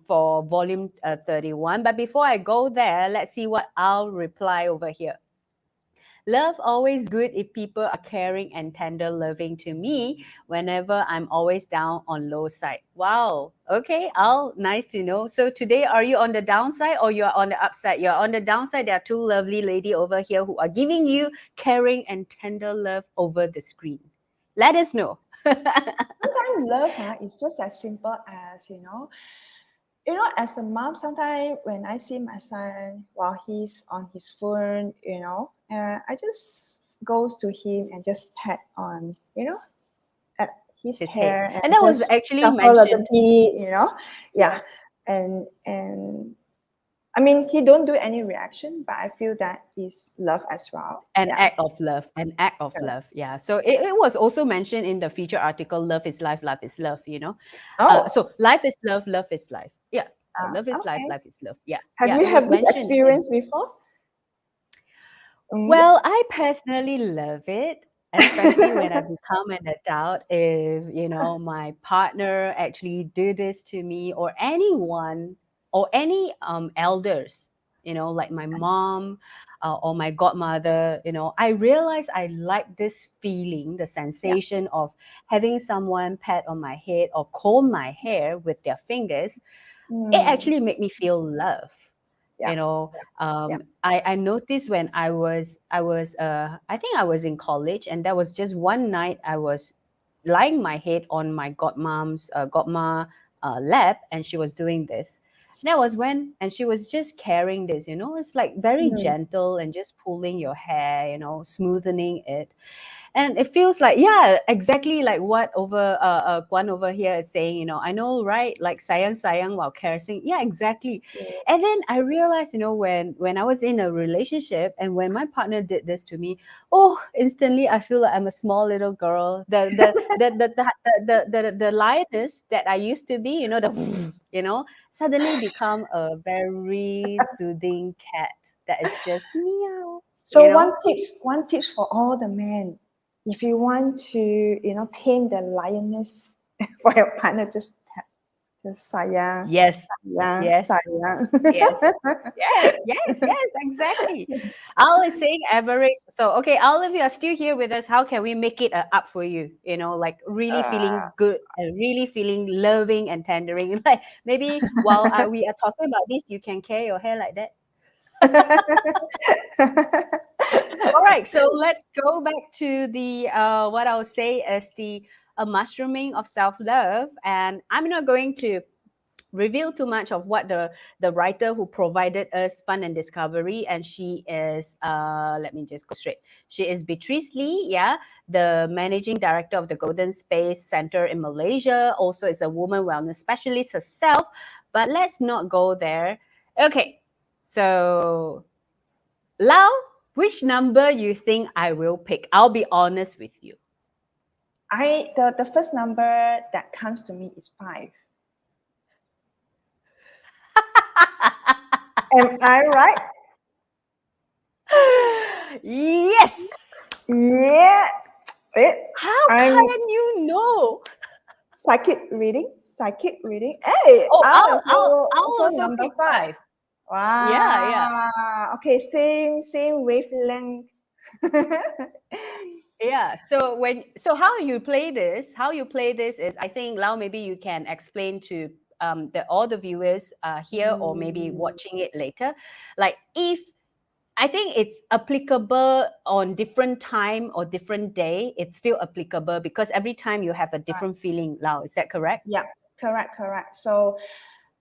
Speaker 1: for volume 31. But before I go there, let's see what I'll reply over here. Love always good if people are caring and tender loving to me whenever I'm always down on low side. Wow. Okay, Al, nice to know. So today are you on the downside or you're on the upside? You're on the downside. There are two lovely lady over here who are giving you caring and tender love over the screen. Let us know.
Speaker 2: Sometimes love, is just as simple as, as a mom, sometimes when I see my son while he's on his phone, I just goes to him and just pat on, at his
Speaker 1: His head.
Speaker 2: hair
Speaker 1: And
Speaker 2: and
Speaker 1: that was
Speaker 2: just
Speaker 1: actually
Speaker 2: shuffle a little
Speaker 1: mentioned.
Speaker 2: bit,
Speaker 1: Yeah.
Speaker 2: yeah, and I mean, he don't do any reaction, but I feel that is love as well.
Speaker 1: An
Speaker 2: Yeah.
Speaker 1: act of love, an act of
Speaker 2: Correct.
Speaker 1: love. Yeah. So it was also mentioned in the feature article, Love is Life, Life is Love, you know.
Speaker 2: Oh,
Speaker 1: So life is love, love is life. Yeah. Love is life,
Speaker 2: okay.
Speaker 1: life is love. Yeah.
Speaker 2: Have
Speaker 1: Yeah.
Speaker 2: you
Speaker 1: It was
Speaker 2: have this
Speaker 1: mentioned. Yeah.
Speaker 2: experience before? Mm.
Speaker 1: Well, I personally love it, especially when I become an adult. If, you know, my partner actually do this to me, or anyone, or any elders, you know, like my mom, or my godmother, you know, I realize I like this feeling, the
Speaker 2: Yeah.
Speaker 1: sensation of having someone pat on my head or comb my hair with their fingers. It
Speaker 2: Mm.
Speaker 1: actually made me feel love,
Speaker 2: Yeah.
Speaker 1: you know.
Speaker 2: Yeah.
Speaker 1: I noticed when I think I was in college, and there was just one night I was lying my head on my godmom's godma lap, and she was doing this. And that was when, and she was just carrying this, you know, it's like very
Speaker 2: Mm.
Speaker 1: gentle and just pulling your hair, you know, smoothing it. And it feels like, yeah, exactly like what Guan over here is saying, you know, I know, right? Like sayang sayang while caressing. Yeah, exactly.
Speaker 2: Yeah.
Speaker 1: And then I realized, you know, when I was in a relationship and when my partner did this to me, oh, instantly I feel like I'm a small little girl. The lioness that I used to be, you know, the you know, suddenly become a very soothing cat that is just meow,
Speaker 2: So
Speaker 1: you know.
Speaker 2: one tips for all the men. If you want to, tame the lioness for your partner, just sayang,
Speaker 1: Yes,
Speaker 2: sayang,
Speaker 1: yes,
Speaker 2: sayang.
Speaker 1: yes, yes, yes, yes, exactly. Al is saying average. So, okay, all of you are still here with us. How can we make it up for you? You know, like really feeling good and really feeling loving and tendering. Like maybe while we are talking about this, you can carry your hair like that. All right, so let's go back to the what I'll say is the mushrooming of self love, and I'm not going to reveal too much of what the writer who provided us fun and discovery, and she is let me just go straight. She is Beatrice Lee, yeah, the managing director of the Golden Space Center in Malaysia, also is a woman wellness specialist herself. But let's not go there. Okay, so Lau, which number you think I will pick? I'll be honest with you.
Speaker 2: The first number that comes to me is 5. Am I right?
Speaker 1: Yes.
Speaker 2: Yeah. Wait,
Speaker 1: How
Speaker 2: I'm
Speaker 1: can you know?
Speaker 2: psychic reading. Hey,
Speaker 1: Oh,
Speaker 2: I
Speaker 1: I'll
Speaker 2: also
Speaker 1: also
Speaker 2: number
Speaker 1: pick
Speaker 2: 5.
Speaker 1: five. Yeah, yeah,
Speaker 2: Wow. Okay, same wavelength.
Speaker 1: yeah. So how you play this is, I think, Lau, maybe you can explain to the all the viewers here, or maybe
Speaker 2: Mm,
Speaker 1: watching it later. Like, if I think it's applicable on different time or different day, it's still applicable because every time you have a
Speaker 2: right.
Speaker 1: different feeling, Lau. Is that correct?
Speaker 2: Yeah, correct. So,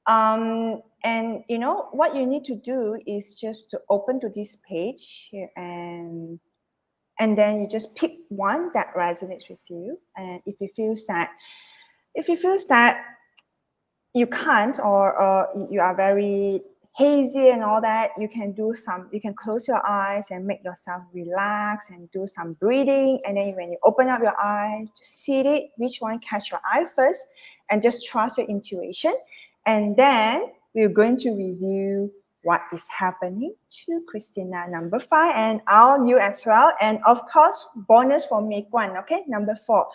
Speaker 2: and what you need to do is just to open to this page here, and then you just pick one that resonates with you. And if you feels that you can't, or you are very hazy and all that, you can close your eyes and make yourself relax and do some breathing. And then when you open up your eyes, just see it, which one catch your eye first, and just trust your intuition. And then we're going to review what is happening to Christina, number 5, and you as well. And of course, bonus for Meikwan, okay, number 4.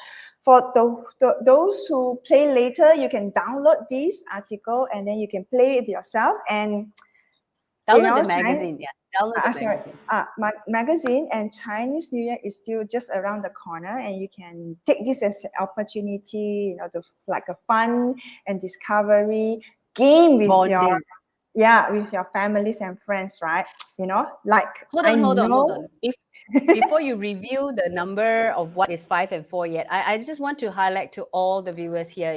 Speaker 2: For those who play later, you can download this article and then you can play it yourself. And
Speaker 1: Download the
Speaker 2: China,
Speaker 1: magazine. Yeah, download the
Speaker 2: sorry,
Speaker 1: magazine.
Speaker 2: magazine and Chinese New Year is still just around the corner, and you can take this as an opportunity, like a fun and discovery game with
Speaker 1: Bonding.
Speaker 2: with your families and friends, right? Like
Speaker 1: Hold
Speaker 2: I
Speaker 1: on, hold on, hold
Speaker 2: know.
Speaker 1: on. before you review the number of what is 5 and 4 yet, I just want to highlight to all the viewers here,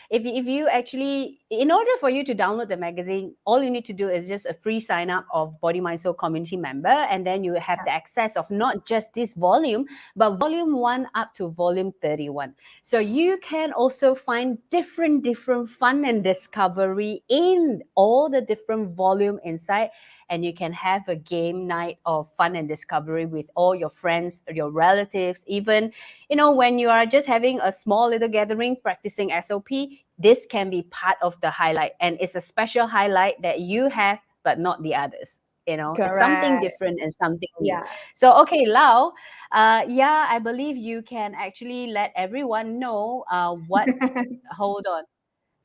Speaker 1: if you actually, in order for you to download the magazine, all you need to do is just a free sign up of Body Mind Soul community member, and then you have the access of not just this volume, but volume 1 up to volume 31. So you can also find different fun and discovery in all the different volume inside, and you can have a game night of fun and discovery with all your friends, your relatives, even, when you are just having a small little gathering practicing SOP, this can be part of the highlight, and it's a special highlight that you have but not the others. It's something
Speaker 2: Correct.
Speaker 1: different and something new.
Speaker 2: Yeah.
Speaker 1: So okay, Lau, yeah, I believe you can actually let everyone know what hold on.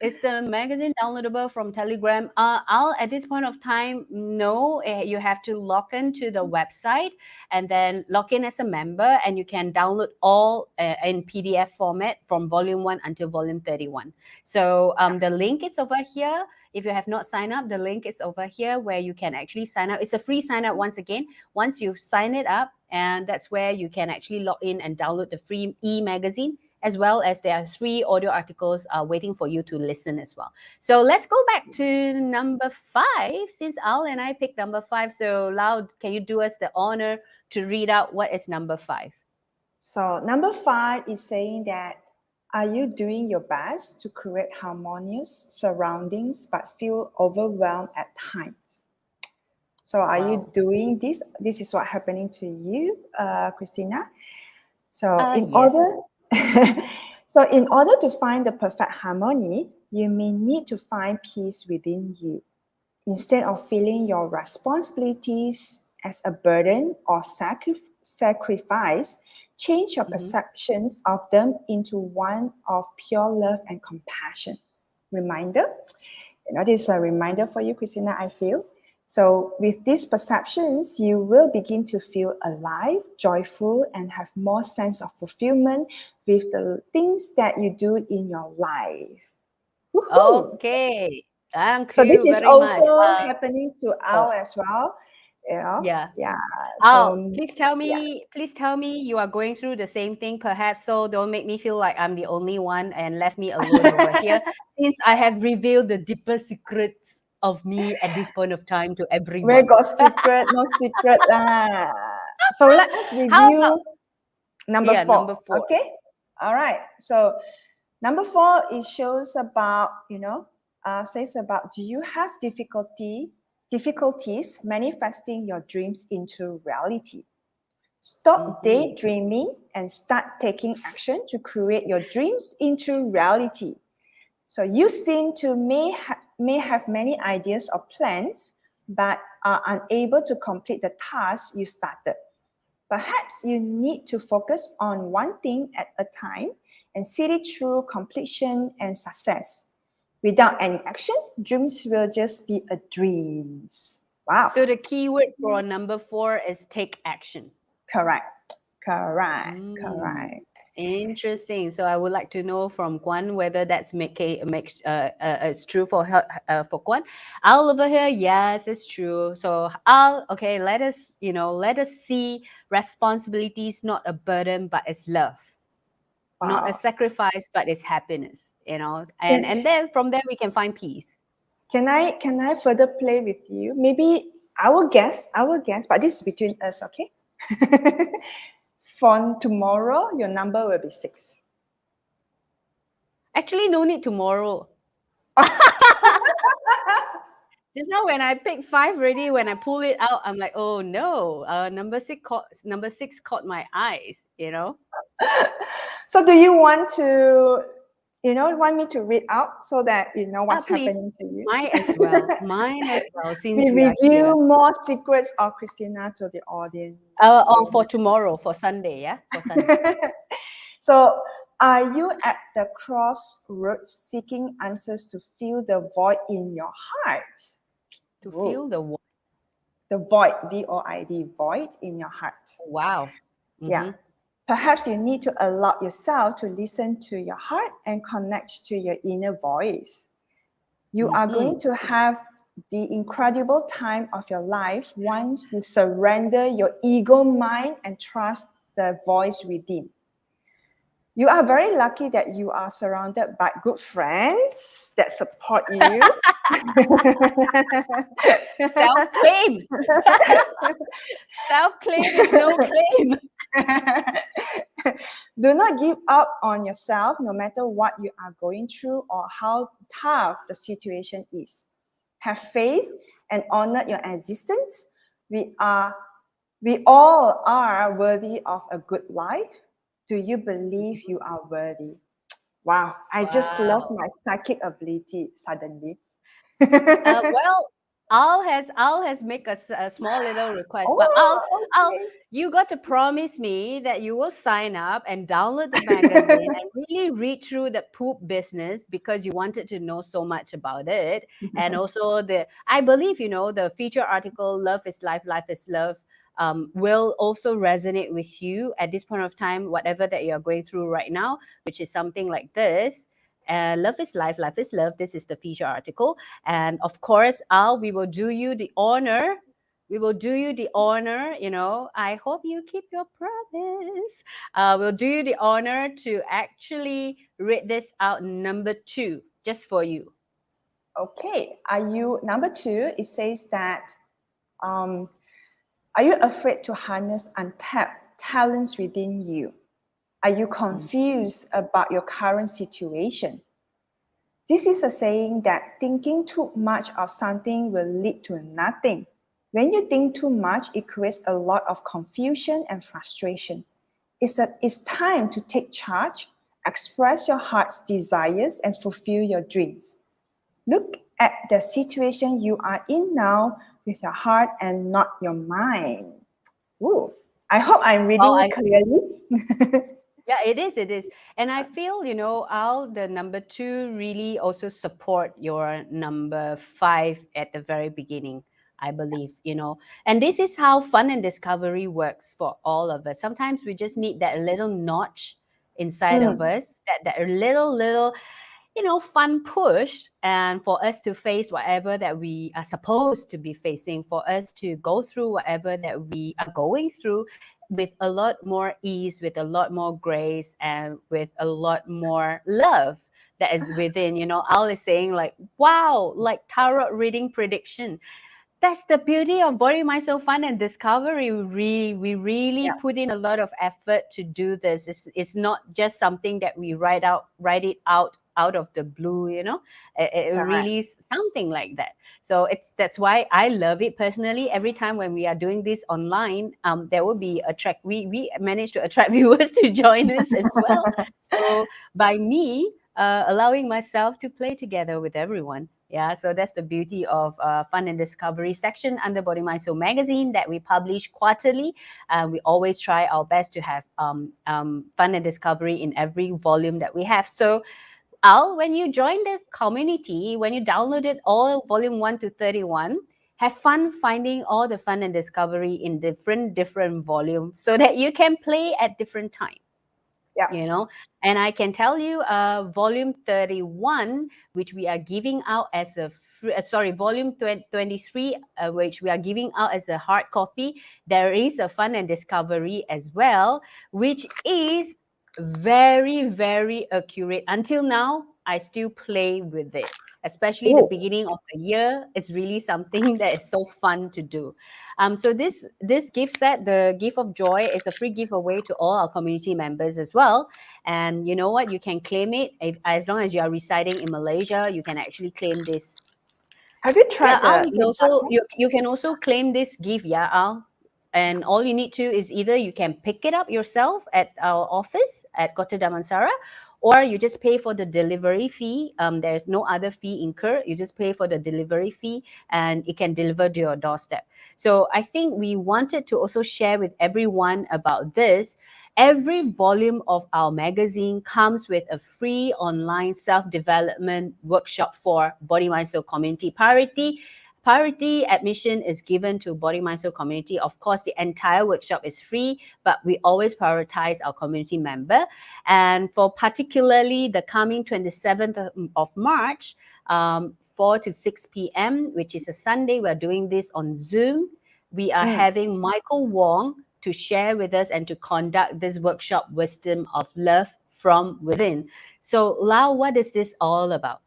Speaker 1: Is the magazine downloadable from Telegram? I'll at this point of time, no. You have to log in to the website and then log in as a member, and you can download all in PDF format from volume 1 until volume 31. So the link is over here. If you have not signed up, the link is over here where you can actually sign up. It's a free sign up once again. Once you sign it up, and that's where you can actually log in and download the free e-magazine, as well as there are 3 audio articles waiting for you to listen as well. So let's go back to number 5, since Al and I picked number 5. So Lau, can you do us the honor to read out what is number 5?
Speaker 2: So number 5 is saying that, are you doing your best to create harmonious surroundings but feel overwhelmed at times? So are you
Speaker 1: Wow.
Speaker 2: doing this? This is what happening to you, Christina. So in
Speaker 1: Yes.
Speaker 2: order, so in order to find the perfect harmony, you may need to find peace within you. Instead of feeling your responsibilities as a burden or sacrifice, change your
Speaker 1: Mm-hmm.
Speaker 2: perceptions of them into one of pure love and compassion. Reminder, this is a reminder for you, Christina, I feel. So, with these perceptions, you will begin to feel alive, joyful, and have more sense of fulfillment with the things that you do in your life. Woohoo!
Speaker 1: Okay. Thank
Speaker 2: So this
Speaker 1: you
Speaker 2: is
Speaker 1: very much.
Speaker 2: also happening to
Speaker 1: Oh,
Speaker 2: Al as well.
Speaker 1: yeah.
Speaker 2: Yeah.
Speaker 1: Al,
Speaker 2: So yeah,
Speaker 1: please tell me you are going through the same thing, perhaps, so don't make me feel like I'm the only one and left me alone over here, since I have revealed the deeper secrets of me at this point of time to
Speaker 2: where
Speaker 1: everyone.
Speaker 2: got secret, no secret lah. So let us
Speaker 1: How about,
Speaker 2: review number
Speaker 1: yeah,
Speaker 2: four.
Speaker 1: number 4?
Speaker 2: Okay. All right. So number 4, it shows about, says about, do you have difficulties manifesting your dreams into reality? Stop
Speaker 1: Mm-hmm.
Speaker 2: daydreaming and start taking action to create your dreams into reality. So you seem to may have many ideas or plans, but are unable to complete the task you started. Perhaps you need to focus on one thing at a time and see it through completion and success. Without any action, dreams will just be a dreams. Wow.
Speaker 1: So the keyword for number 4 is take action.
Speaker 2: Correct. Correct.
Speaker 1: Mm,
Speaker 2: Correct.
Speaker 1: interesting. So I would like to know from Guan whether that's it's true for her, for Guan. Al over here, yes, it's true. So Al, okay, let us see responsibilities not a burden but as love, not a
Speaker 2: Wow.
Speaker 1: sacrifice but as happiness. And
Speaker 2: Can,
Speaker 1: and then from there we can find peace.
Speaker 2: can I further play with you? Maybe I will guess, but this is between us, okay? From tomorrow, your number will be 6.
Speaker 1: Actually, no need tomorrow. Just now when I picked 5 already, when I pull it out, I'm like, oh no, number 6 caught my eyes.
Speaker 2: So do you want to, want me to read out so that you know
Speaker 1: Ah,
Speaker 2: what's
Speaker 1: please,
Speaker 2: happening to you?
Speaker 1: mine as well. Mine as well,
Speaker 2: We
Speaker 1: since we are
Speaker 2: reveal
Speaker 1: here.
Speaker 2: more secrets of Christina to the audience.
Speaker 1: Oh,
Speaker 2: Okay.
Speaker 1: for tomorrow, for Sunday, yeah, for Sunday.
Speaker 2: So, are you at the crossroads seeking answers to fill the void in your heart?
Speaker 1: To
Speaker 2: Whoa.
Speaker 1: feel the
Speaker 2: The void, VOID, void in your heart.
Speaker 1: wow.
Speaker 2: Yeah.
Speaker 1: Mm-hmm.
Speaker 2: Perhaps you need to allow yourself to listen to your heart and connect to your inner voice. You are
Speaker 1: Mm-hmm.
Speaker 2: going to have the incredible time of your life once you surrender your ego mind and trust the voice within. You are very lucky that you are surrounded by good friends that support you.
Speaker 1: Self claim. Self claim is no claim.
Speaker 2: Do not give up on yourself no matter what you are going through or how tough the situation is. Have faith and honor your existence. We are we all are worthy of a good life. Do you believe you are worthy? Wow, I just love
Speaker 1: Wow.
Speaker 2: my psychic ability suddenly.
Speaker 1: Well, Al has make a small little request, but
Speaker 2: Oh,
Speaker 1: Al,
Speaker 2: okay.
Speaker 1: you got to promise me that you will sign up and download the magazine and really read through the poop business because you wanted to know so much about it, and also I believe the feature article "Love is Life, Life is Love." Will also resonate with you at this point of time, whatever that you are going through right now, which is something like this. Love is life, life is love. This is the feature article. And of course, Al, we will do you the honor. We will do you the honor. I hope you keep your promise. We'll do you the honor to actually read this out number two, just for you.
Speaker 2: Okay, are you number two? It says that um, are you afraid to harness untapped talents within you? Are you confused about your current situation? This is a saying that thinking too much of something will lead to nothing. When you think too much, it creates a lot of confusion and frustration. It's time to take charge, express your heart's desires, and fulfill your dreams. Look at the situation you are in now with your heart and not your mind. Ooh, I hope I'm
Speaker 1: Well,
Speaker 2: reading
Speaker 1: I
Speaker 2: clearly.
Speaker 1: Yeah, it is. It is. And I feel, Al, the number two really also support your number five at the very beginning, I believe, And this is how fun and discovery works for all of us. Sometimes we just need that little notch inside of
Speaker 2: Mm,
Speaker 1: us, that little fun push, and for us to face whatever that we are supposed to be facing, for us to go through whatever that we are going through with a lot more ease, with a lot more grace, and with a lot more love that is within. Al is saying, like, wow, like tarot reading prediction. That's the beauty of Body, Mind, Soul, Fun and Discovery. We really
Speaker 2: yeah,
Speaker 1: put in a lot of effort to do this. It's not just something that we write it out of the blue. It
Speaker 2: correct.
Speaker 1: really is something like that. So that's why I love it personally. Every time when we are doing this online, there will be attract. We manage to attract viewers to join us as well. So by me allowing myself to play together with everyone. Yeah, so that's the beauty of Fun and Discovery section under Body Mind Soul magazine that we publish quarterly. We always try our best to have fun and discovery in every volume that we have. So, Al, when you join the community, when you downloaded all volume 1 to 31, have fun finding all the fun and discovery in different volumes so that you can play at different times
Speaker 2: Yeah.
Speaker 1: you know and I can tell you volume 31, which we are giving out as a sorry, volume 23, which we are giving out as a hard copy. There is a fun and discovery as well, which is very, very accurate. Until now, I still play with it, especially the
Speaker 2: Ooh,
Speaker 1: beginning of the year. It's really something that is so fun to do. So this gift set, the gift of joy, is a free giveaway to all our community members as well. And you know what? You can claim it as long as you are residing in Malaysia. You can actually claim this.
Speaker 2: have you
Speaker 1: Yeah,
Speaker 2: tried
Speaker 1: Al,
Speaker 2: the
Speaker 1: you can also
Speaker 2: Untitled?
Speaker 1: you can also claim this gift. Yeah, Al. And all you need to is either you can pick it up yourself at our office at Kota Damansara, or you just pay for the delivery fee. There's no other fee incurred. You just pay for the delivery fee, and it can deliver to your doorstep. So I think we wanted to also share with everyone about this. Every volume of our magazine comes with a free online self-development workshop for Body Mind Soul community. Priority admission is given to Body Mind Soul community. Of course, the entire workshop is free, but we always prioritize our community member. And for particularly the coming 27th of March, 4 to 6 p.m., which is a Sunday. We're doing this on Zoom. We are
Speaker 2: Mm.
Speaker 1: having Michael Wong to share with us and to conduct this workshop, Wisdom of Love from Within. So, Lau, what is this all about?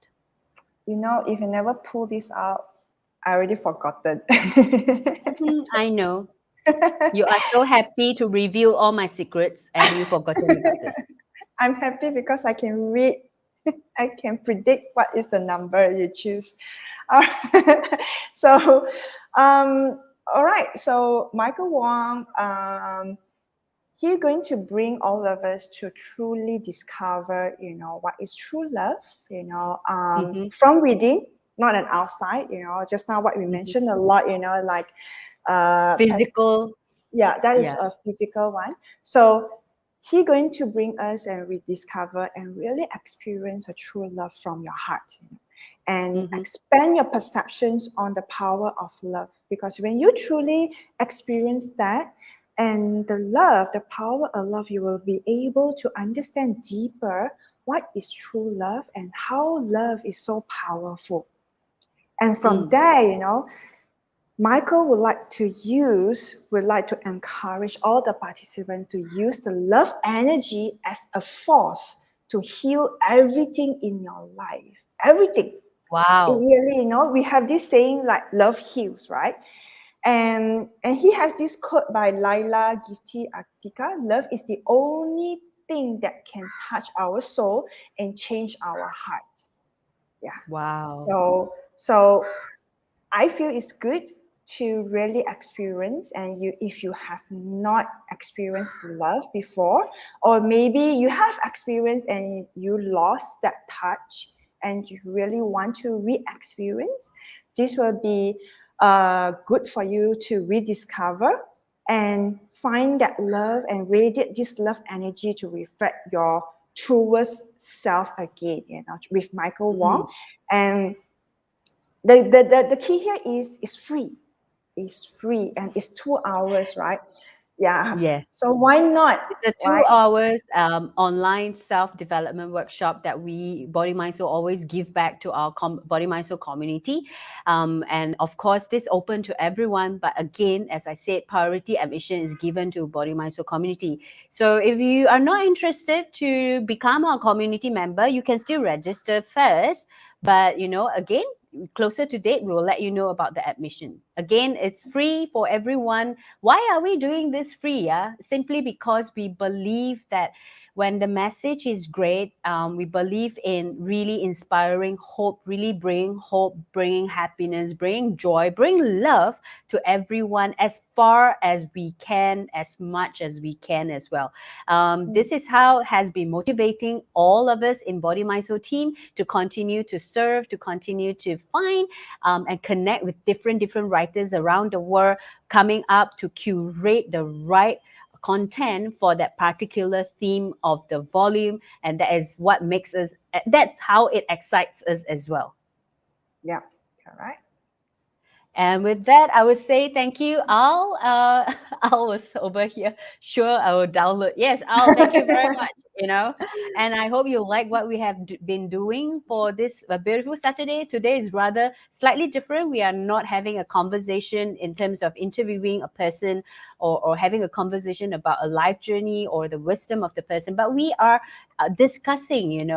Speaker 2: You know, if you never pull this out, I already forgotten.
Speaker 1: I know. You are so happy to reveal all my secrets. Have you forgotten about this?
Speaker 2: I'm happy because I can read, I can predict what is the number you choose. So, all right. So Michael Wong, he's going to bring all of us to truly discover, what is true love,
Speaker 1: Mm-hmm,
Speaker 2: from within, not an outside. Just now what we
Speaker 1: mm-hmm.
Speaker 2: mentioned a lot, like, uh,
Speaker 1: Physical,
Speaker 2: yeah, that is
Speaker 1: yeah.
Speaker 2: a physical one. So he going to bring us and rediscover and really experience a true love from your heart, and
Speaker 1: Mm-hmm,
Speaker 2: expand your perceptions on the power of love. Because when you truly experience that and the love, the power of love, you will be able to understand deeper what is true love and how love is so powerful. And from
Speaker 1: mm,
Speaker 2: there, Michael would like to encourage all the participants to use the love energy as a force to heal everything in your life. Everything. It
Speaker 1: wow.
Speaker 2: really, we have this saying like love heals, right? And he has this quote by Laila Gifty Aktika: love is the only thing that can touch our soul and change our heart. Yeah.
Speaker 1: Wow.
Speaker 2: So I feel it's good to really experience, and if you have not experienced love before, or maybe you have experienced and you lost that touch and you really want to re-experience, this will be good for you to rediscover and find that love and radiate this love energy to reflect your truest self again, with Michael Wong.
Speaker 1: Mm,
Speaker 2: And the key here is free. It's free and it's 2 hours, right? Yeah.
Speaker 1: yes.
Speaker 2: So why not?
Speaker 1: It's a two
Speaker 2: Right?
Speaker 1: hours online self-development workshop that we Body Mind Soul always give back to our Body Mind Soul community. And of course, this open to everyone. But again, as I said, priority admission is given to Body Mind Soul community. So if you are not interested to become a community member, you can still register first. But again, closer to date, we will let you know about the admission. Again, it's free for everyone. Why are we doing this free? Yeah, simply because we believe that when the message is great, we believe in really inspiring hope, really bringing hope, bringing happiness, bringing joy, bring love to everyone as far as we can, as much as we can as well.
Speaker 2: Mm.
Speaker 1: This is how it has been motivating all of us in Body Mind Soul team to continue to serve, to continue to find and connect with different writers around the world, coming up to curate the right content for that particular theme of the volume, and that is what makes us, that's how it excites us as well.
Speaker 2: Yeah. Correct.
Speaker 1: And with that, I would say thank you, Al. Al was over here. Sure, I will download. Yes, Al, thank you very much. And I hope you like what we have been doing for this beautiful Saturday. Today is rather slightly different. We are not having a conversation in terms of interviewing a person, or having a conversation about a life journey or the wisdom of the person, but we are discussing,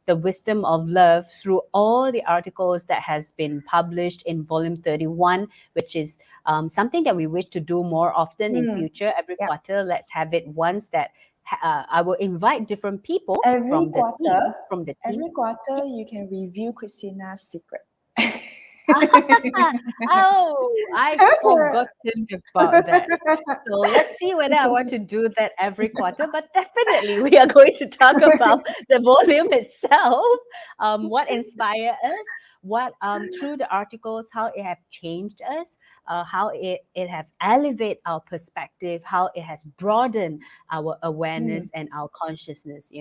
Speaker 1: the wisdom of love through all the articles that has been published in volume 31, which is something that we wish to do more often in
Speaker 2: Mm.
Speaker 1: future. Every
Speaker 2: Yeah.
Speaker 1: quarter, let's have it once that I will invite different people
Speaker 2: Every
Speaker 1: from the
Speaker 2: quarter,
Speaker 1: team. From the team.
Speaker 2: every quarter you can review Christina's secret.
Speaker 1: Oh, I forgotten about that. So let's see whether I want to do that every quarter. But definitely, we are going to talk about the volume itself, what inspired us, what through the articles, how it have changed us, how it has elevated our perspective, how it has broadened our
Speaker 2: Mm.
Speaker 1: awareness and our consciousness.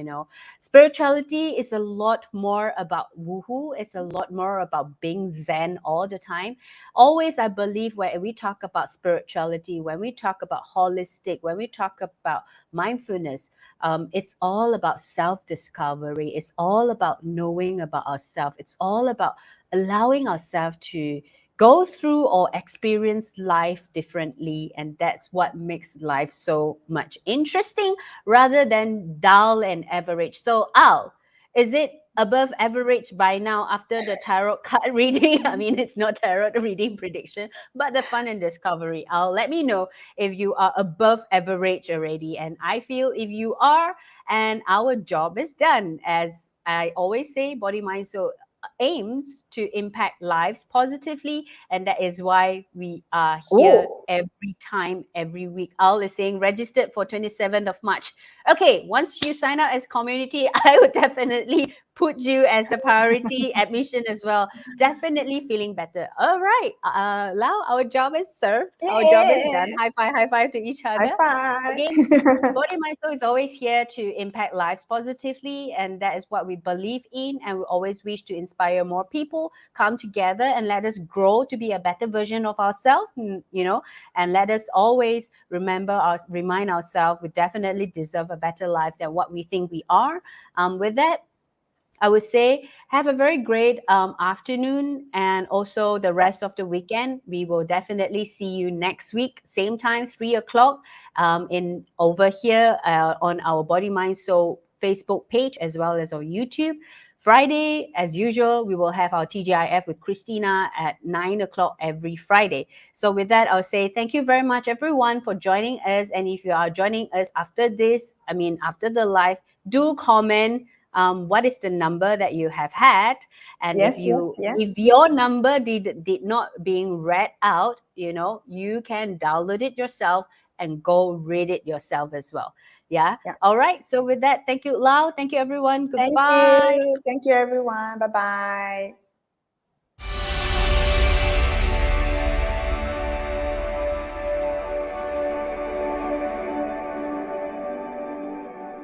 Speaker 1: Spirituality is a lot more about woohoo. It's a lot more about being zen all the time. Always, I believe, when we talk about spirituality, when we talk about holistic, when we talk about mindfulness, It's all about self discovery. It's all about knowing about ourselves. It's all about allowing ourselves to go through or experience life differently. And that's what makes life so much interesting rather than dull and average. So, Al, is it above average by now after the tarot card reading? I mean, it's not tarot reading prediction, but the fun and discovery. I'll let me know if you are above average already. And I feel if you are, and our job is done. As I always say, Body Mind Soul aims to impact lives positively, and that is why we are here
Speaker 2: Oh,
Speaker 1: every time, every week. Al is saying registered for 27th of March. Okay, once you sign up as community, I would definitely put you as the priority admission as well. Definitely feeling better. All right, Lau, our job is served. Our job is done.
Speaker 2: yeah.
Speaker 1: High five to each
Speaker 2: High
Speaker 1: other.
Speaker 2: five.
Speaker 1: Again, Body Mind Soul is always here to impact lives positively, and that is what we believe in. And we always wish to inspire more people, come together, and let us grow to be a better version of ourselves. And let us always remind ourselves we definitely deserve a better life than what we think we are. With that, I would say have a very great afternoon and also the rest of the weekend. We will definitely see you next week, same time, 3 o'clock, in over here on our Body Mind Soul Facebook page as well as on YouTube. Friday, as usual, we will have our TGIF with Christina at 9 o'clock every Friday. So, with that, I'll say thank you very much, everyone, for joining us. And if you are joining us after this, I mean, after the live, do comment what is the number that you have had, and if
Speaker 2: Yes,
Speaker 1: you
Speaker 2: yes,
Speaker 1: if
Speaker 2: yes.
Speaker 1: your number did not being read out, you can download it yourself and go read it yourself as well. Yeah.
Speaker 2: Yeah.
Speaker 1: All right, so with that, thank you, Lau. Thank you, everyone.
Speaker 2: Thank
Speaker 1: Goodbye.
Speaker 2: you. Thank you, everyone. Bye bye.